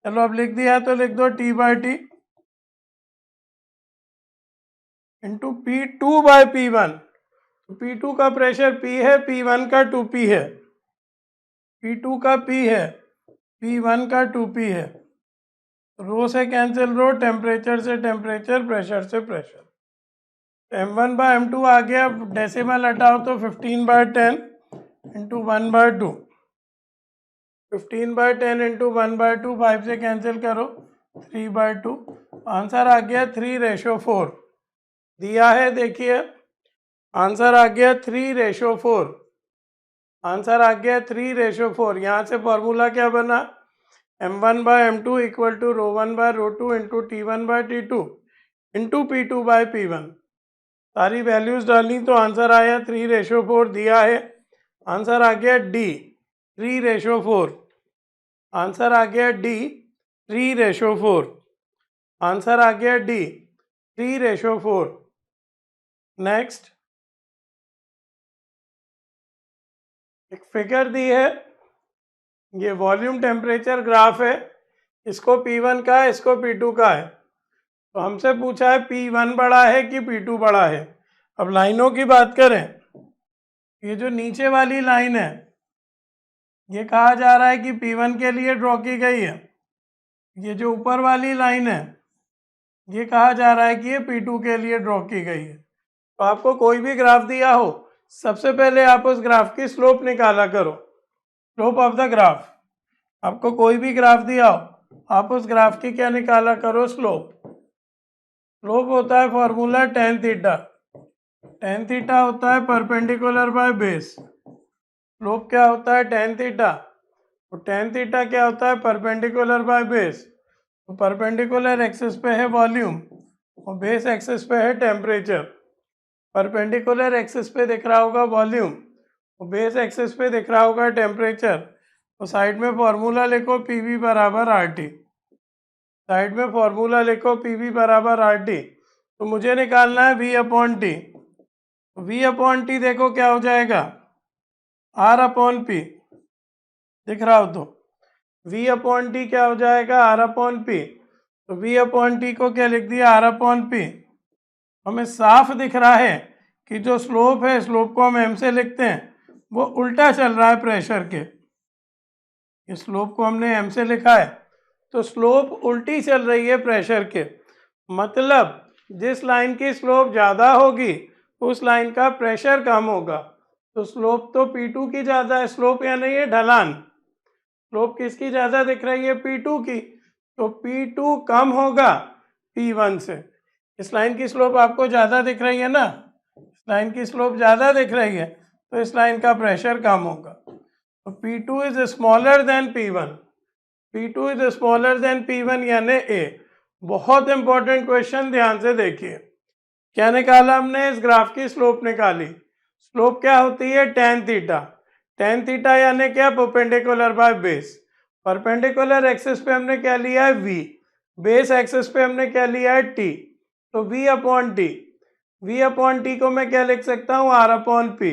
चलो अब लिख दिया तो लिख दो T by T into P2 by P1। P2 का प्रेशर P है, P1 का 2P है, P2 का P है, P1 का 2P है, रो से कैंसिल रो, टेम्परेचर से टेम्परेचर, प्रेशर से प्रेशर। m1 बाय m2 आ गया, डेसिमल हटाओ तो 15 by 10 into 1 by 2, 15 by 10 into 1 by 2, 5 से कैंसिल करो, 3 बाय 2, आंसर आ गया 3:4 दिया है। देखिए आंसर आ गया 3:4, आंसर आ गया 3:4। यहाँ से फॉर्मूला क्या बना, m1 by m2 equal to rho 1 by rho 2 into T1 by T2 into P2 by P1। सारी वैल्यूज डाली तो आंसर आया 3:4 दिया है, आंसर आ गया D 3:4, आंसर आ गया D 3:4, आंसर आ गया D 3:4। नेक्स्ट एक फिगर दी है, ये वॉल्यूम टेम्परेचर ग्राफ है, इसको P1 का है, इसको P2 का है। तो हमसे पूछा है P1 बड़ा है कि P2 बड़ा है। अब लाइनों की बात करें, ये जो नीचे वाली लाइन है ये कहा जा रहा है कि P1 के लिए ड्रॉ की गई है, ये जो ऊपर वाली लाइन है ये कहा जा रहा है कि ये P2 के लिए ड्रॉ की गई है। तो आपको कोई भी ग्राफ दिया हो, सबसे पहले आप उस ग्राफ की स्लोप निकाला करो, स्लोप ऑफ द ग्राफ। आपको कोई भी ग्राफ दिया हो, आप उस ग्राफ की क्या निकाला करो, स्लोप। स्लोप होता है formula tan theta, tan theta होता है परपेंडिकुलर बाय बेस। स्लोप क्या होता है, tan थीटा, तो tan थीटा क्या होता है, परपेंडिकुलर बाय बेस। तो परपेंडिकुलर एक्सिस पे है वॉल्यूम और बेस एक्सिस पे है टेम्परेचर। परपेंडिकुलर एक्सिस पे दिख रहा होगा वॉल्यूम और बेस एक्सिस पे दिख रहा होगा टेम्परेचर। तो साइड में फॉर्मूला लिखो PV बराबर RT, साइड में फॉर्मूला लिखो PV बराबर RT। तो मुझे निकालना है V upon T. V upon T देखो क्या हो जाएगा, R अपॉन P, दिख रहा हो तो V अपॉन टी क्या हो जाएगा, R अपॉन P। तो V अपॉन टी को क्या लिख दिया, R अपॉन P। हमें साफ दिख रहा है कि जो स्लोप है, स्लोप को हम m से लिखते हैं, वो उल्टा चल रहा है प्रेशर के। इस स्लोप को हमने m से लिखा है तो स्लोप उल्टी चल रही है प्रेशर के, मतलब जिस लाइन की स्लोप ज़्यादा होगी उस लाइन का प्रेशर कम होगा। तो स्लोप तो P2 की ज़्यादा है, स्लोप या नहीं है ढलान, स्लोप किसकी ज़्यादा दिख रही है, P2 की। तो P2 कम होगा P1 से। इस लाइन की स्लोप आपको ज़्यादा दिख रही है ना, इस लाइन की स्लोप ज़्यादा दिख रही है तो इस लाइन का प्रेशर कम होगा। तो P2 is smaller than P1, P2 is smaller than P1 यानी A। बहुत इंपॉर्टेंट क्वेश्चन, ध्यान से देखिए। क्या निकाला हमने, इस ग्राफ की स्लोप निकाली। स्लोप क्या होती है? Tan theta. टेन थीटा यानी क्या? Perpendicular by base. Perpendicular axis पे हमने क्या लिया है? v। बेस एक्सिस पे हमने क्या लिया है? t। तो v upon T, v upon T को मैं क्या लिख सकता हूँ? r upon P.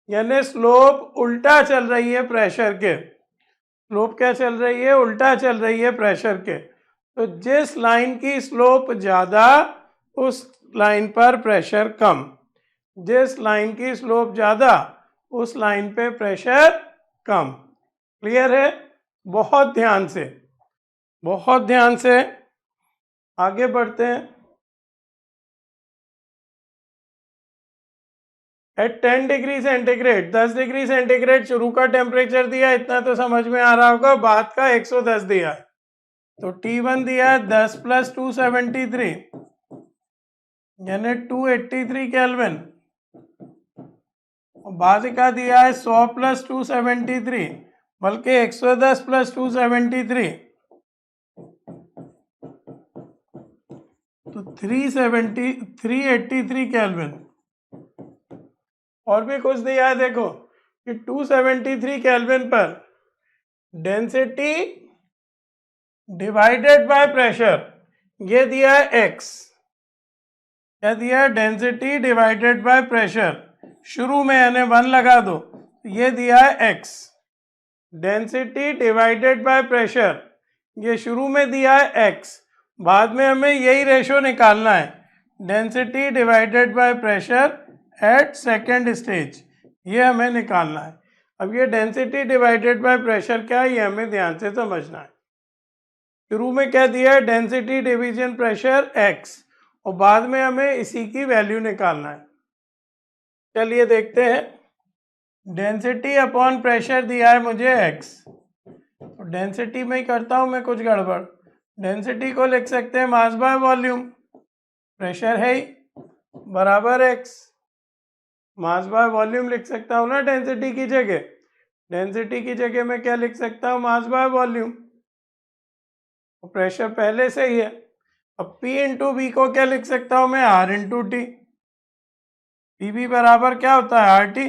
यानी स्लोप उल्टा चल रही है प्रेशर के। स्लोप क्या चल रही है? उल्टा चल रही है प्रेशर के। तो जिस लाइन की स्लोप ज़्यादा उस लाइन पर प्रेशर कम। जिस लाइन की स्लोप ज़्यादा उस लाइन पे प्रेशर कम। क्लियर है? बहुत ध्यान से, बहुत ध्यान से आगे बढ़ते हैं। At 10 degree centigrade, 10 degree centigrade शुरू का टेम्परेचर दिया, इतना तो समझ में आ रहा होगा। बाद का 110 दिया है। तो T1 दिया है 10 प्लस 273 यानी 283 केल्विन। बाद का दिया है 100 प्लस 273 बल्कि 110 प्लस 273 तो 383 केल्विन। और भी कुछ दिया है देखो कि 273 केल्विन पर डेंसिटी डिवाइडेड बाय प्रेशर, ये दिया है x। क्या दिया है? Density divided by pressure. शुरू में यानी 1 लगा दो, ये दिया है x। Density divided by pressure, ये शुरू में दिया है x। बाद में हमें यही रेशो निकालना है, density divided by pressure at second stage, ये हमें निकालना है। अब ये डेंसिटी डिवाइडेड बाय प्रेशर क्या है, ये हमें ध्यान से समझना है। शुरू में क्या दिया है? डेंसिटी डिवीजन प्रेशर x, और बाद में हमें इसी की वैल्यू निकालना है। चलिए देखते हैं। डेंसिटी अपॉन प्रेशर दिया है मुझे x, तो डेंसिटी में ही करता हूँ मैं कुछ गड़बड़। डेंसिटी को लिख सकते हैं मास बाय वॉल्यूम, प्रेशर है ही, बराबर x। मास बाय वॉल्यूम लिख सकता हूँ ना डेंसिटी की जगह। डेंसिटी की जगह मैं क्या लिख सकता हूँ? मास बाय वॉल्यूम। प्रेशर पहले से ही है। अब P इंटू बी को क्या लिख सकता हूँ मैं? R into T. P V बराबर क्या होता है? आर टी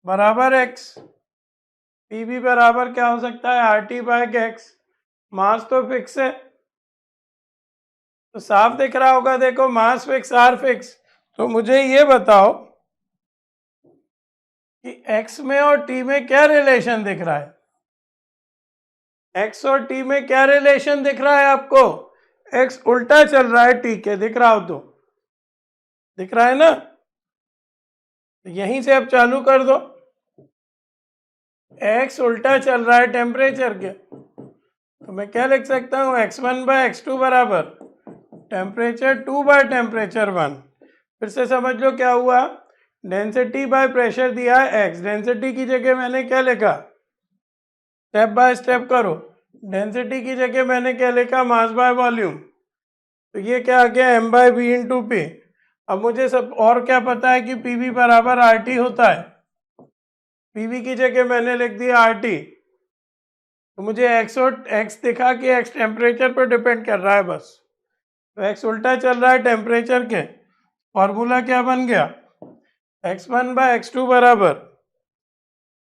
बराबर x। पी बी बराबर क्या हो सकता है? R T by X. Mass तो फिक्स है, तो साफ दिख रहा होगा देखो, मास फिक्स आर फिक्स। तो मुझे ये बताओ कि x में और t में क्या रिलेशन दिख रहा है? x और t में क्या रिलेशन दिख रहा है आपको? x उल्टा चल रहा है t के, दिख रहा हो तो? दिख रहा है ना? तो यहीं से अब चालू कर दो। x उल्टा चल रहा है टेम्परेचर के, तो मैं क्या लिख सकता हूँ? x1 बाय x2 बराबर टेम्परेचर 2 बाय टेम्परेचर 1। फिर से समझ लो क्या हुआ। डेंसिटी बाय प्रेशर दिया है x, डेंसिटी की जगह मैंने क्या लिखा? स्टेप बाय स्टेप करो। डेंसिटी की जगह मैंने क्या लिखा? Mass by volume. तो ये क्या आ गया? m by V into P. अब मुझे सब और क्या पता है कि पी वी बराबर आर टी होता है। पी वी की जगह मैंने लिख दिया आर टी। तो मुझे x और x दिखा कि x टेम्परेचर पर डिपेंड कर रहा है बस। तो x उल्टा चल रहा है टेम्परेचर के। फॉर्मूला क्या बन गया? x1 बाय x2 बराबर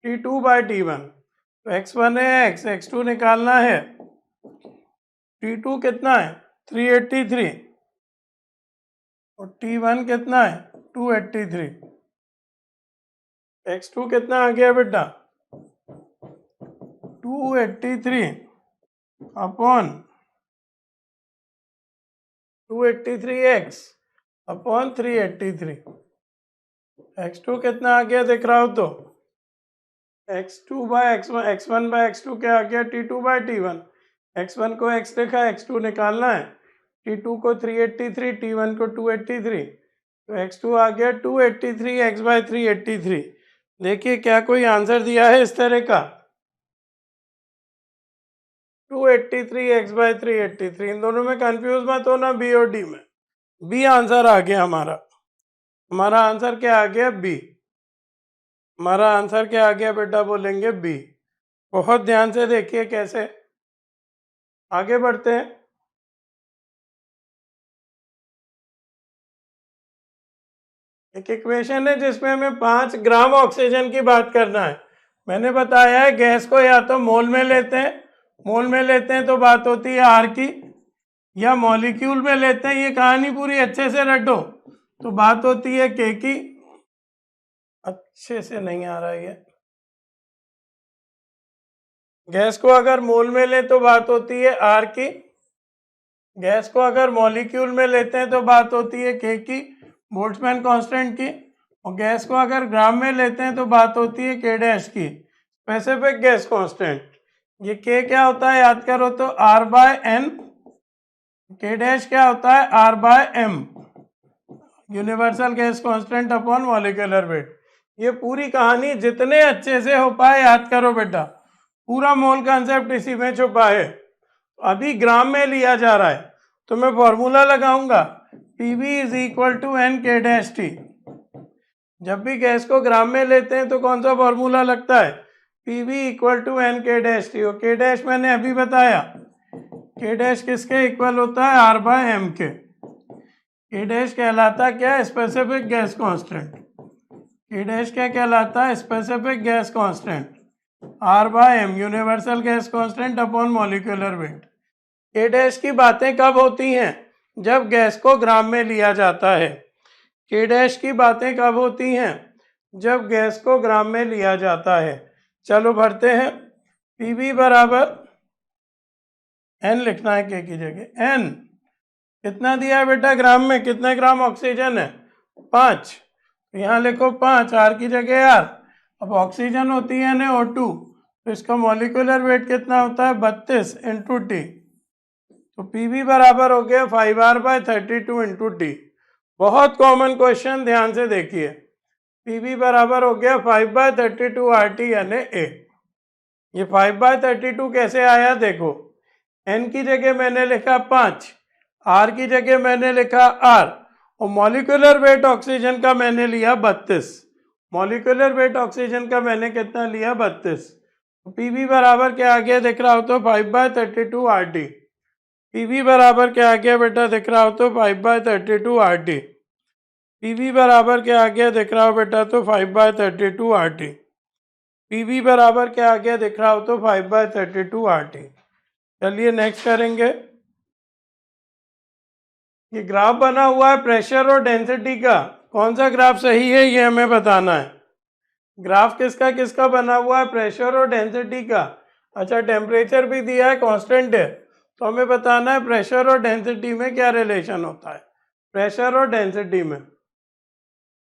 T2 बाय T1। तो x1 है x, x2 निकालना है। T2 कितना है? 383 और T1 कितना है? 283। x2 कितना आ गया बेटा? 283 अपॉन 283x अपॉन 383। x2 कितना आ गया दिख रहा हो तो? x2 bye x1, x1 bye x2 क्या आ गया? T2 bye T1। x1 को x लिखा, x2 निकालना है। T2 को 383, T1 को 283, तो x2 आ गया 283 x बाय 383। देखिए क्या कोई आंसर दिया है इस तरह का? 283 x बाय 383। इन दोनों में कंफ्यूज मत होना, बी और डी में। बी आंसर आ गया हमारा। हमारा आंसर क्या आ गया? बी। हमारा आंसर क्या आ गया बेटा? बोलेंगे बी। बहुत ध्यान से देखिए कैसे। आगे बढ़ते हैं। एक इक्वेशन है जिसमें हमें 5 ग्राम ऑक्सीजन की बात करना है। मैंने बताया है गैस को या तो मोल में लेते हैं, मोल में लेते हैं तो बात होती है आर की, या मॉलिक्यूल में लेते हैं, ये कहानी पूरी अच्छे से रटो, तो बात होती है के की। अच्छे से नहीं आ रहा है ये। गैस को अगर मोल में ले तो बात होती है आर की, गैस को अगर मॉलिक्यूल में लेते हैं तो बात होती है के की, बोल्ट्जमैन कांस्टेंट की, और गैस को अगर ग्राम में लेते हैं तो बात होती है के डैश की, स्पेसिफिक गैस कांस्टेंट। ये के क्या होता है याद करो तो R by N, K dash क्या होता है R by M, universal gas constant upon molecular weight. ये पूरी कहानी जितने अच्छे से हो पाए याद करो बेटा, पूरा मोल कंसेप्ट इसी में छुपा है। अभी ग्राम में लिया जा रहा है तो मैं फॉर्मूला लगाऊंगा PV is equal to N K dash T. जब भी गैस को ग्राम में लेते हैं तो कौन सा फॉर्मूला लगता है, PV equal to N K dash T. और के डैश मैंने अभी बताया, के डैश किसके इक्वल होता है आर बाय एम के। के डैश कहलाता क्या है specific gas constant, K dash क्या कहलाता है specific gas constant, R by M universal gas constant upon molecular weight. K dash की बातें कब होती हैं, जब गैस को ग्राम में लिया जाता है। के डैश की बातें कब होती हैं, जब गैस को ग्राम में लिया जाता है। चलो भरते हैं, PV बराबर n लिखना है के की जगह, n कितना दिया है बेटा ग्राम में, कितने ग्राम ऑक्सीजन है 5, तो यहाँ लिखो 5, आर की जगह आर। अब ऑक्सीजन होती है NaO2, तो इसका मॉलिक्यूलर वेट कितना होता है 32 इंटू टी, तो PV बराबर हो गया 5R बाय 32 इंटू टी। बहुत कॉमन क्वेश्चन, ध्यान से देखिए। PV बराबर हो गया 5 बाय 32 RT यानी A। ये 5 बाय 32 कैसे आया देखो, N की जगह मैंने लिखा 5, R की जगह मैंने लिखा R, और मॉलिक्यूलर वेट ऑक्सीजन का मैंने लिया 32, मॉलिक्यूलर वेट ऑक्सीजन का मैंने कितना लिया 32। तो PV बराबर क्या आ गया दिख रहा हो तो 5 बाय 32 RT। PV बराबर क्या आ गया बेटा दिख रहा हो तो 5 बाय 32 RT। PV बराबर क्या आ गया दिख रहा हो बेटा तो 5 बाय 32 RT। PV बराबर क्या आ गया दिख रहा हो तो 5 बाय 32 RT। चलिए नेक्स्ट करेंगे। ये ग्राफ बना हुआ है प्रेशर और डेंसिटी का, कौन सा ग्राफ सही है ये हमें बताना है। ग्राफ किसका किसका बना हुआ है, प्रेशर और डेंसिटी का। अच्छा टेम्परेचर भी दिया है कांस्टेंट है, तो हमें बताना है प्रेशर और डेंसिटी में क्या रिलेशन होता है। प्रेशर और डेंसिटी में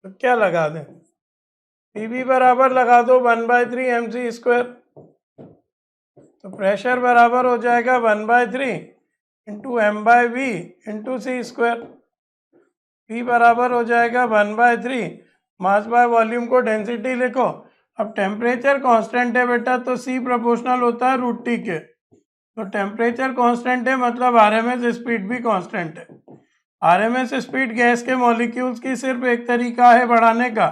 तो क्या लगा दें, PV बराबर लगा दो 1/3 mc², तो प्रेशर बराबर हो जाएगा 1/3 into m/v into c²। P बराबर हो जाएगा 1/3 मास बाय वॉल्यूम को डेंसिटी लिखो। अब टेम्परेचर कांस्टेंट है बेटा तो C प्रोपोर्शनल होता है √T के, तो टेम्परेचर कांस्टेंट है मतलब RMS स्पीड भी कांस्टेंट है। RMS स्पीड गैस के मॉलिक्यूल्स की सिर्फ एक तरीका है बढ़ाने का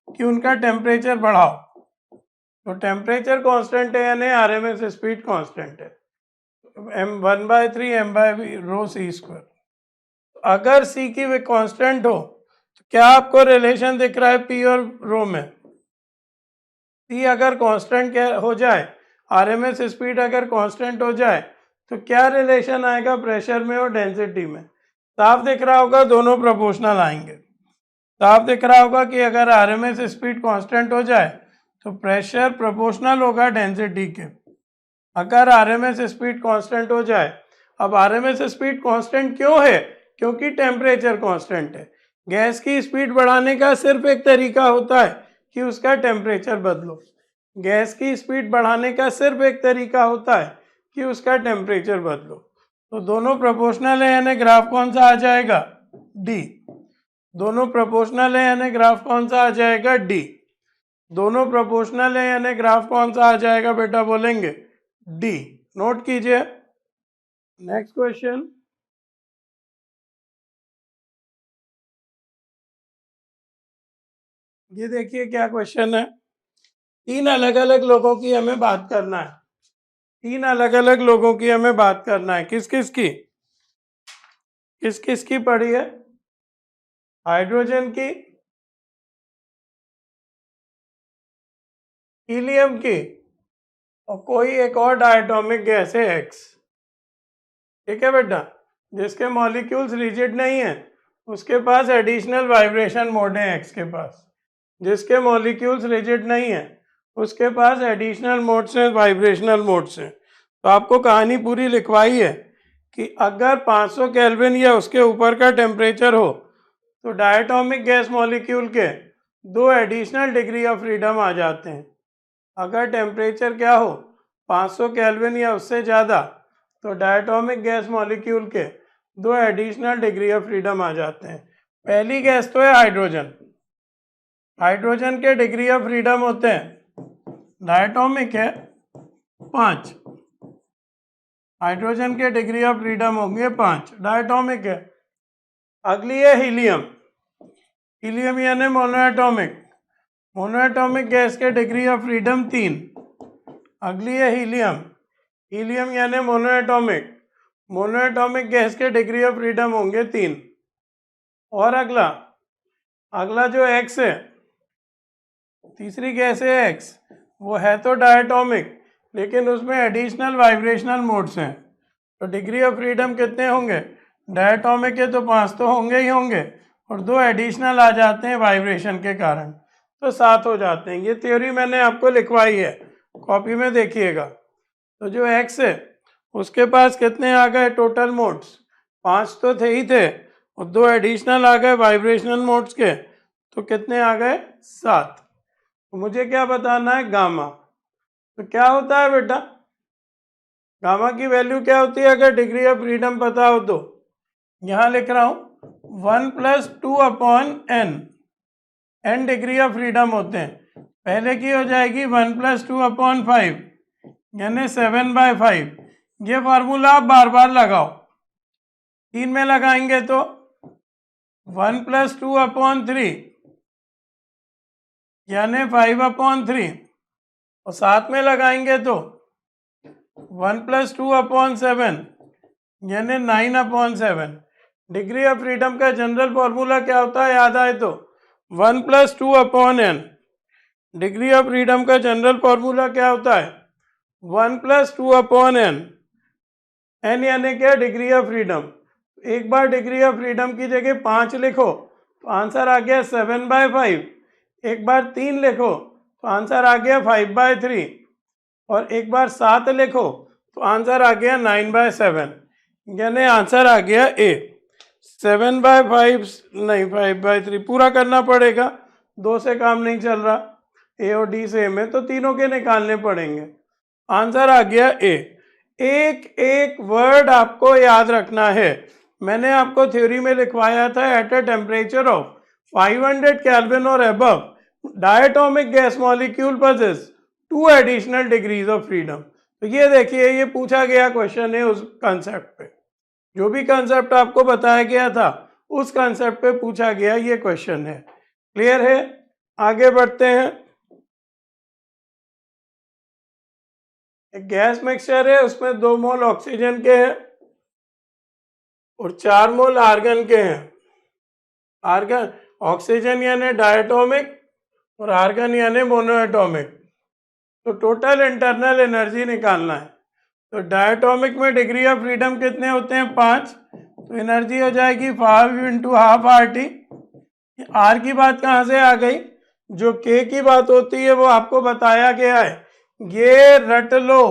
कि उनका टेम्परेचर बढ़ाओ, तो टेम्परेचर कांस्टेंट है यानी RMS स्पीड कांस्टेंट है, m1/3 m/v रो c²। अगर C की कांस्टेंट हो तो क्या आपको रिलेशन दिख रहा है P और रो में, C अगर कांस्टेंट हो जाए, RMS स्पीड अगर कांस्टेंट हो जाए तो क्या रिलेशन आएगा प्रेशर में और डेंसिटी में। साफ दिख रहा होगा दोनों प्रोपोर्शनल आएंगे। साफ दिख रहा होगा कि अगर RMS स्पीड कांस्टेंट हो जाए तो प्रेशर प्रोपोर्शनल होगा डेंसिटी के। अगर RMS स्पीड कांस्टेंट हो जाए, अब RMS स्पीड कांस्टेंट क्यों है, क्योंकि टेम्परेचर कांस्टेंट है। गैस की स्पीड बढ़ाने का सिर्फ एक तरीका होता है कि उसका टेम्परेचर बदलो, गैस की स्पीड बढ़ाने का सिर्फ एक तरीका होता है कि उसका टेम्परेचर बदलो। तो दोनों प्रोपोर्शनल है यानी ग्राफ कौन सा आ जाएगा D। दोनों प्रोपोर्शनल है यानी ग्राफ कौन सा आ जाएगा D। दोनों प्रोपोर्शनल है यानी ग्राफ कौन सा आ जाएगा बेटा बोलेंगे D। नोट कीजिए। नेक्स्ट क्वेश्चन, ये देखिए क्या क्वेश्चन है। तीन अलग अलग लोगों की हमें बात करना है, तीन अलग अलग लोगों की हमें बात करना है। किस किस की, किस किस की पड़ी है, हाइड्रोजन की, हीलियम की और कोई एक और डायटोमिक गैस है X, ठीक है बेटा, जिसके मॉलिक्यूल्स रिजिड नहीं है, उसके पास एडिशनल वाइब्रेशन मोड है X के पास। जिसके मॉलिक्यूल्स रिजिड नहीं है उसके पास एडिशनल मोड्स हैं, वाइब्रेशनल मोड्स हैं। तो आपको कहानी पूरी लिखवाई है कि अगर 500 केल्विन या उसके ऊपर का टेम्परेचर हो तो डायटोमिक गैस मॉलिक्यूल के 2 एडिशनल डिग्री ऑफ फ्रीडम आ जाते हैं। अगर टेम्परेचर क्या हो 500 केल्विन या उससे ज़्यादा तो डायटोमिक गैस मॉलिक्यूल के 2 एडिशनल डिग्री ऑफ फ्रीडम आ जाते हैं। पहली गैस तो है हाइड्रोजन। हाइड्रोजन के डिग्री ऑफ फ्रीडम होते हैं, डायटोमिक है 5, हाइड्रोजन के डिग्री ऑफ फ्रीडम होंगे 5, डायटोमिक है। अगली है हीलियम। हीलियम यानी मोनोएटॉमिक। मोनोएटॉमिक गैस के डिग्री ऑफ फ्रीडम 3। अगली है हीलियम। हीलियम यानी मोनोएटॉमिक। मोनोएटॉमिक गैस के डिग्री ऑफ फ्रीडम होंगे 3। और अगला जो एक्स है, तीसरी गैस है एक्स, वो है तो डायटोमिक लेकिन उसमें एडिशनल वाइब्रेशनल मोड्स हैं। तो डिग्री ऑफ फ्रीडम कितने होंगे, डायटोमिक के तो 5 तो होंगे ही होंगे और 2 एडिशनल आ जाते हैं वाइब्रेशन के कारण, तो 7 हो जाते हैं। ये थ्योरी मैंने आपको लिखवाई है, कॉपी में देखिएगा। तो जो एक्स है उसके पास कितने आ गए टोटल मोड्स, 5 तो थे ही थे और 2 एडिशनल आ गए वाइब्रेशनल मोड्स के, तो कितने आ गए 7। तो मुझे क्या बताना है, गामा। तो क्या होता है बेटा, गामा की वैल्यू क्या होती है अगर डिग्री ऑफ फ्रीडम पता हो तो। यहाँ लिख रहा हूँ 1 + 2/n, n degree of freedom होते हैं। पहले की हो जाएगी 1 + 2/5 यानी 7/5। ये फार्मूला आप बार बार लगाओ। 3 में लगाएंगे तो 1 + 2/3 यानी 5/3 और 7 में लगाएंगे तो 1 + 2/7 यानी 9/7। डिग्री ऑफ फ्रीडम का जनरल फॉर्मूला क्या होता है याद आए तो 1 + 2/n। डिग्री ऑफ फ्रीडम का जनरल फॉर्मूला क्या होता है 1 + 2/n। n यानी क्या, डिग्री ऑफ फ्रीडम। एक बार डिग्री ऑफ फ्रीडम की जगह 5 लिखो तो आंसर आ गया 7/5। एक बार 3 लिखो तो आंसर आ गया 5/3 और एक बार 7 लिखो तो आंसर आ गया 9/7 यानी आंसर आ गया ए। 7/5 नहीं 5/3 पूरा करना पड़ेगा, 2 से काम नहीं चल रहा, ए और डी सेम है तो तीनों के निकालने पड़ेंगे। आंसर आ गया ए। एक एक वर्ड आपको याद रखना है। मैंने आपको थ्योरी में लिखवाया था at a temperature of 500 kelvin और above diatomic gas molecule possess 2 additional degrees of freedom. तो ये देखिए, ये पूछा गया क्वेश्चन है उस कंसेप्ट पे, जो भी कंसेप्ट आपको बताया गया था उस कंसेप्ट पे पूछा गया ये क्वेश्चन है। क्लियर है, आगे बढ़ते हैं। एक गैस मिक्सचर है, उसमें 2 मोल ऑक्सीजन के हैं और 4 मोल आर्गन के हैं। आर्गन, ऑक्सीजन यानी डायटोमिक और आर्गन यानी मोनोएटॉमिक। तो टोटल इंटरनल एनर्जी निकालना है। तो डायटोमिक में डिग्री ऑफ फ्रीडम कितने होते हैं 5, तो एनर्जी हो जाएगी 5 × ½ RT। आर की बात कहाँ से आ गई, जो के की बात होती है वो आपको बताया गया है, ये रट लो।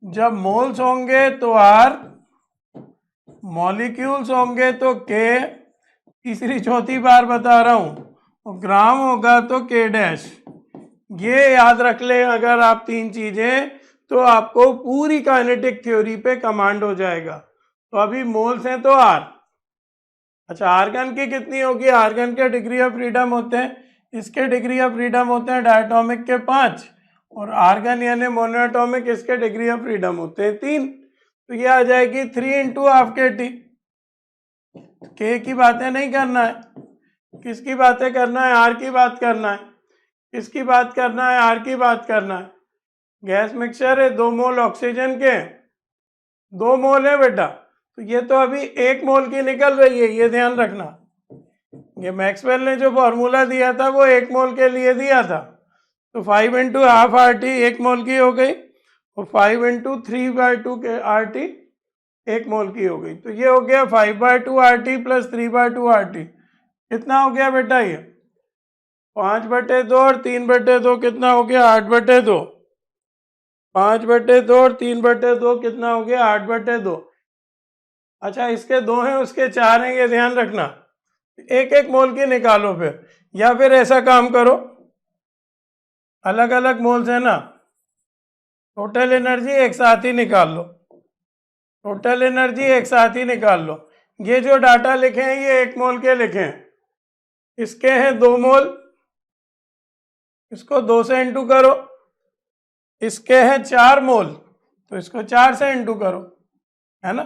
जब मोल्स होंगे तो आर, मॉलिक्यूल्स होंगे तो के, तीसरी चौथी बार बता रहा हूं, और ग्राम होगा तो के डैश। ये याद रख ले अगर आप 3 चीजें, तो आपको पूरी काइनेटिक थ्योरी पे कमांड हो जाएगा। तो अभी मोल्स हैं तो आर। अच्छा, आर्गन की कितनी होगी, आर्गन के डिग्री ऑफ फ्रीडम होते हैं, इसके डिग्री ऑफ फ्रीडम होते हैं डायटोमिक के 5 और आर्गन यानी मोनोएटॉमिक इसके डिग्री ऑफ फ्रीडम होते हैं 3। तो ये आ जाएगी 3 × ½ kT। के की बातें नहीं करना है, किसकी बातें करना है, आर की बात करना है। किसकी बात करना है, आर की बात करना है। गैस मिक्सचर है, 2 मोल ऑक्सीजन के, 2 मोल है बेटा, तो ये तो अभी 1 मोल की निकल रही है, ये ध्यान रखना। ये मैक्सवेल ने जो फॉर्मूला दिया था वो 1 मोल के लिए दिया था, तो 5 इंटू हाफ आर टी 1 मोल की हो गई और 5 इंटू 3/2 के आर टी 1 मोल की हो गई। तो ये हो गया 5/2 R T plus 3/2 R T. कितना हो गया बेटा ये? 5/2 और 3/2 कितना हो गया? 8/2। 5/2 और 3/2 कितना हो गया? 8/2। अच्छा, इसके 2 हैं उसके 4 हैं, ये ध्यान रखना। एक एक मोल की निकालो फिर, या फिर ऐसा काम करो, अलग अलग मोल्स है ना, टोटल एनर्जी एक साथ ही निकाल लो। टोटल एनर्जी एक साथ ही निकाल लो। ये जो डाटा लिखे हैं ये 1 मोल के लिखे हैं, इसके हैं 2 मोल, इसको 2 से इंटू करो। इसके हैं 4 मोल, तो इसको 4 से इंटू करो, है ना।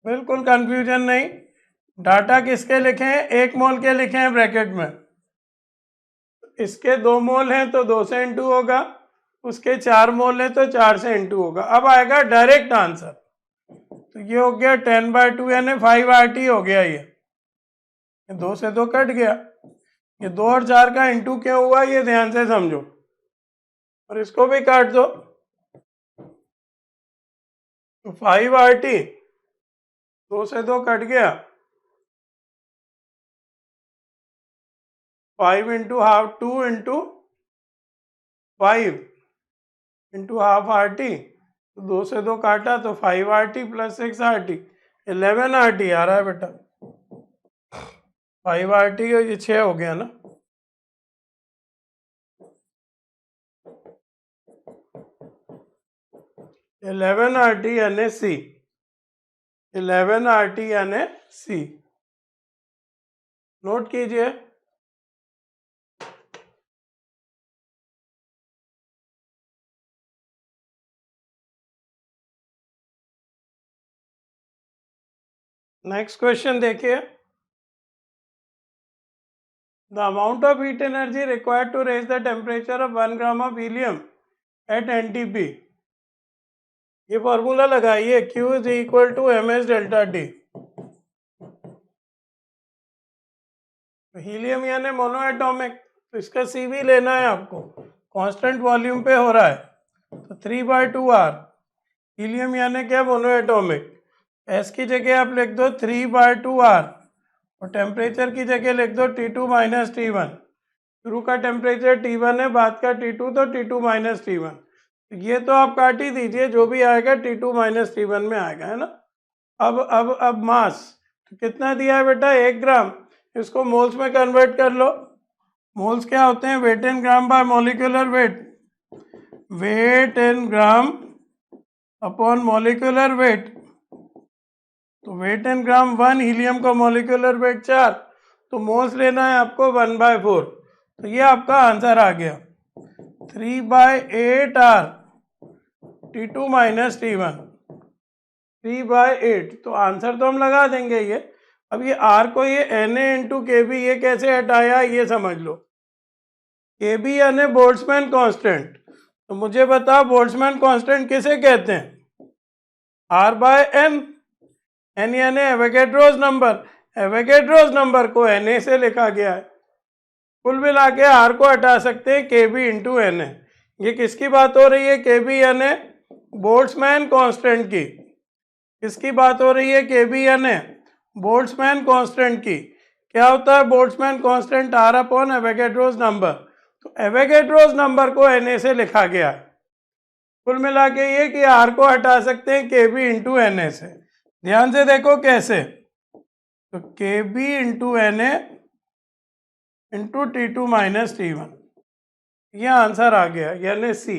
बिल्कुल कंफ्यूजन नहीं। डाटा किसके लिखे हैं? 1 मोल के लिखे हैं ब्रैकेट में। इसके 2 मोल हैं तो 2 से इंटू होगा, उसके 4 मोल हैं तो 4 से इंटू होगा। अब आएगा डायरेक्ट आंसर। तो ये हो गया 10/2 यानी 5 RT हो गया। ये 2 से 2 कट गया। ये 2 और 4 का इंटू क्यों हुआ ये ध्यान से समझो, और इसको भी काट दो। तो 5 RT 2 से 2 कट गया, 5 into half 2 into 5 into half RT। तो 2 से 2 काटा तो 5 RT प्लस 6 RT 11 RT आ रहा है बेटा। 5 RT और ये 6 हो गया ना। इलेवन RT यानी C। 11 RT यानी C। नोट कीजिए। नेक्स्ट क्वेश्चन देखिए। The amount of heat energy required to raise the temperature of 1 gram of helium at NTP। ये फॉर्मूला लगाइए, Q is equal to MS delta T। Helium यानी monoatomic, तो इसका CV लेना है आपको, कांस्टेंट वॉल्यूम पे हो रहा है। तो 3/2 R। हीलियम यानी क्या? Mono atomic. S की जगह आप लिख दो 3/2 R और टेम्परेचर की जगह लिख दो T2 माइनस T1। शुरू का टेम्परेचर T1 है, बाद का T2, तो T2 माइनस T1। ये तो आप काट ही दीजिए, जो भी आएगा T2 माइनस T1 में आएगा, है ना। अब मास तो कितना दिया है बेटा? 1 ग्राम। इसको मोल्स में कन्वर्ट कर लो। मोल्स क्या होते हैं? Weight in gram by molecular weight. Weight in gram upon molecular weight. तो वेट इन ग्राम 1, हीलियम का मॉलिक्यूलर वेट 4, तो मोल्स लेना है आपको 1/4। तो ये आपका आंसर आ गया 3/8 R T2 माइनस T1। 3/8, तो आंसर तो हम लगा देंगे ये। अब ये R को ये Na इंटू KB ये कैसे हटाया ये समझ लो। KB यानी बोल्ट्जमैन कांस्टेंट। तो मुझे बताओ बोल्ट्जमैन कांस्टेंट किसे कहते हैं? R/N। N यानी एवोगैड्रोस नंबर। एवोगैड्रोस नंबर को Na से लिखा गया है। कुल मिला के R को हटा सकते हैं KB इंटू Na। ये किसकी बात हो रही है? KB यानी बोल्ट्जमैन कांस्टेंट की। किसकी बात हो रही है? KB यानी बोल्ट्जमैन कांस्टेंट की। क्या होता है Boltzmann constant? R upon Avogadro's number. तो एवोगैड्रोस नंबर को Na से लिखा गया है। कुल मिला के ये कि R को हटा सकते हैं KB इंटू Na से। ध्यान से देखो कैसे। तो KB into Na into T2 minus T1, ये आंसर आ गया यानी C।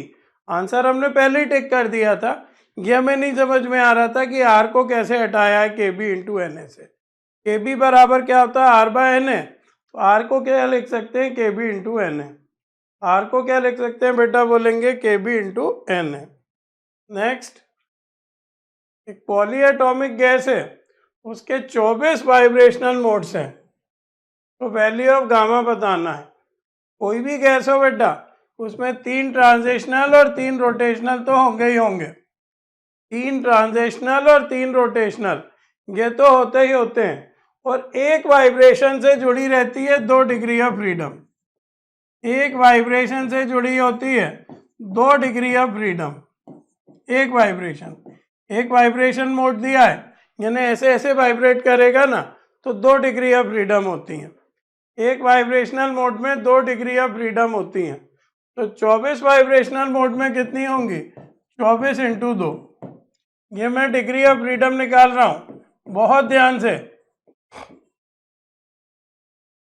आंसर हमने पहले ही टिक कर दिया था, ये हमें नहीं समझ में आ रहा था कि R को कैसे हटाया है KB इंटू Na से। KB बराबर क्या होता है? R/Na। तो R को क्या लिख सकते हैं? KB into Na। R को क्या लिख सकते हैं बेटा? बोलेंगे KB इंटू Na। नेक्स्ट, एक पॉली एटॉमिक गैस है, उसके 24 वाइब्रेशनल मोड्स हैं, तो वैल्यू ऑफ गामा बताना है। कोई भी गैस हो बेटा, उसमें 3 ट्रांजिशनल और 3 रोटेशनल तो होंगे ही होंगे। 3 ट्रांजिशनल और 3 रोटेशनल ये तो होते ही होते हैं, और एक वाइब्रेशन से जुड़ी रहती है 2 डिग्री ऑफ फ्रीडम। एक वाइब्रेशन से जुड़ी होती है 2 डिग्री ऑफ फ्रीडम। एक वाइब्रेशन मोड दिया है, यानी ऐसे ऐसे वाइब्रेट करेगा ना तो 2 डिग्री ऑफ फ्रीडम होती हैं। एक वाइब्रेशनल मोड में 2 डिग्री ऑफ फ्रीडम होती हैं, तो 24 वाइब्रेशनल मोड में कितनी होंगी? 24 इंटू 2। ये मैं डिग्री ऑफ फ्रीडम निकाल रहा हूँ, बहुत ध्यान से।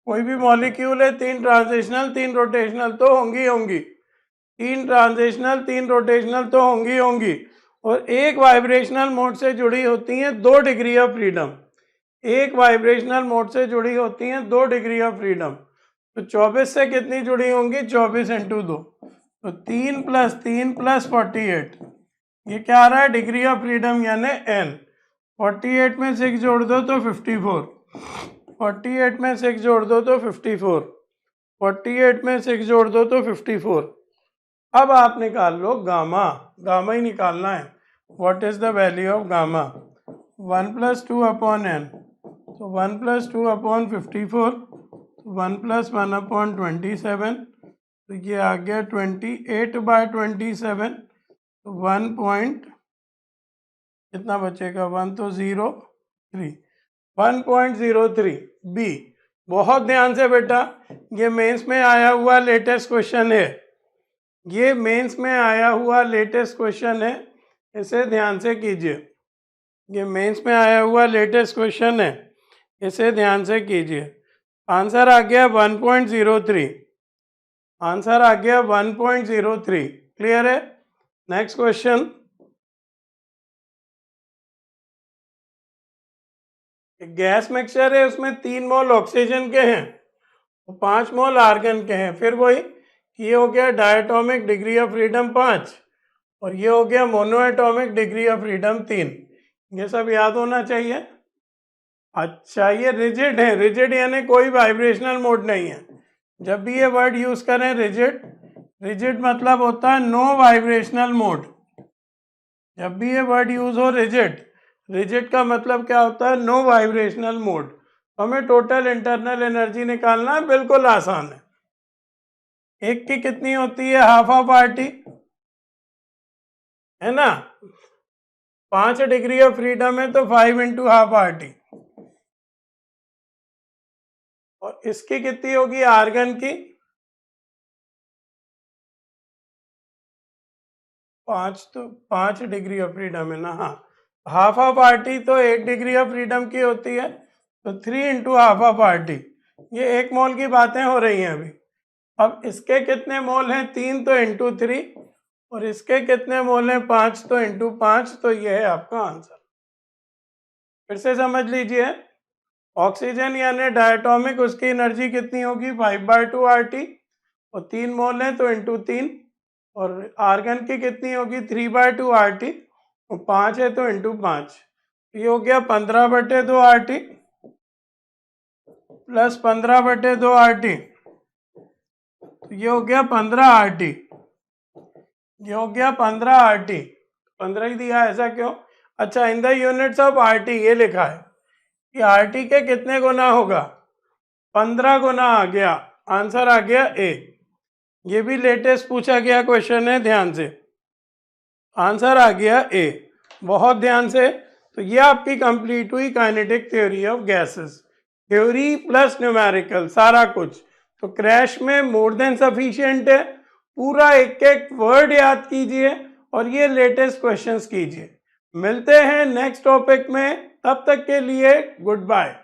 कोई भी मॉलिक्यूल है, 3 ट्रांजिशनल 3 रोटेशनल तो होंगी, 3 ट्रांजिशनल 3 रोटेशनल तो होंगी, और एक वाइब्रेशनल मोड से जुड़ी होती हैं 2 डिग्री ऑफ फ्रीडम। एक वाइब्रेशनल मोड से जुड़ी होती हैं 2 डिग्री ऑफ फ्रीडम, तो 24 से कितनी जुड़ी होंगी? 24 इंटू 2, तो 3 + 3 + 48। ये क्या आ रहा है? डिग्री ऑफ फ्रीडम यानी n। 48 में 6 जोड़ दो तो 54, 48 में 6 जोड़ दो तो 54, 48 में 6 जोड़ दो तो 54। अब आप निकाल लो गामा, गामा ही निकालना है। What is the value of gamma? 1 + 2 upon n, तो 1 + 2 अपॉन 54, 1 + 1 अपॉन 27, तो ये आ गया 28/27, तो 1 पॉइंट कितना बचेगा? 1 तो 0 3, 1.03 बी। बहुत ध्यान से बेटा, ये मेंस में आया हुआ लेटेस्ट क्वेश्चन है, ये मेंस में आया हुआ लेटेस्ट क्वेश्चन है, इसे ध्यान से कीजिए। ये मेंस में आया हुआ लेटेस्ट क्वेश्चन है, इसे ध्यान से कीजिए। आंसर आ गया 1.03, आंसर आ गया 1.03। क्लियर है? Next question. गैस मिक्सचर है, उसमें 3 मोल ऑक्सीजन के हैं और 5 मोल आर्गन के हैं। फिर वही, ये हो गया डायटोमिक डिग्री ऑफ फ्रीडम 5 और ये हो गया मोनोएटॉमिक डिग्री ऑफ फ्रीडम 3। ये सब याद होना चाहिए। अच्छा, ये रिजिड है, रिजिड यानी कोई वाइब्रेशनल मोड नहीं है। जब भी ये वर्ड यूज करें रिजिड, रिजिड मतलब होता है नो वाइब्रेशनल मोड। जब भी ये वर्ड यूज हो रिजिड, रिजिड का मतलब क्या होता है? No vibrational mode. हमें टोटल इंटरनल एनर्जी निकालना है, बिल्कुल आसान है। एक की कितनी होती है? हाफ ऑफ RT, है ना? 5 डिग्री ऑफ फ्रीडम है तो 5 इंटू हाफ RT। और इसकी कितनी होगी? आर्गन की 5, तो 5 डिग्री ऑफ फ्रीडम है ना। हाँ, हाफ ऑफ RT तो 1 डिग्री ऑफ फ्रीडम की होती है, तो 3 इंटू हाफ ऑफ RT। ये 1 मोल की बातें हो रही हैं अभी। अब इसके कितने मोल हैं? 3, तो इंटू 3, और इसके कितने मोल हैं? 5, तो इंटू 5, तो ये है आपका आंसर। फिर से समझ लीजिए, ऑक्सीजन यानी डायटोमिक, उसकी एनर्जी कितनी होगी? 5/2 RT, और 3 मोल है तो इंटू 3, और आर्गन की कितनी होगी? 3/2 RT, और 5 है तो इंटू 5। ये हो गया 15/2 RT प्लस 15/2 RT, तो ये हो गया 15 RT। ये हो गया 15 RT, 15 ही दिया, ऐसा क्यों? अच्छा, in the units of RT ये लिखा है कि RT के कितने गुना होगा? 15 गुना आ गया, आंसर आ गया A। ये भी लेटेस्ट पूछा गया क्वेश्चन है, ध्यान से। आंसर आ गया A, बहुत ध्यान से। तो ये आपकी कंप्लीट हुई kinetic theory of gases, theory plus numerical, सारा कुछ। तो क्रैश में मोर देन सफिशिएंट है, पूरा एक एक वर्ड याद कीजिए और ये लेटेस्ट क्वेश्चंस कीजिए। मिलते हैं नेक्स्ट टॉपिक में, तब तक के लिए गुड बाय।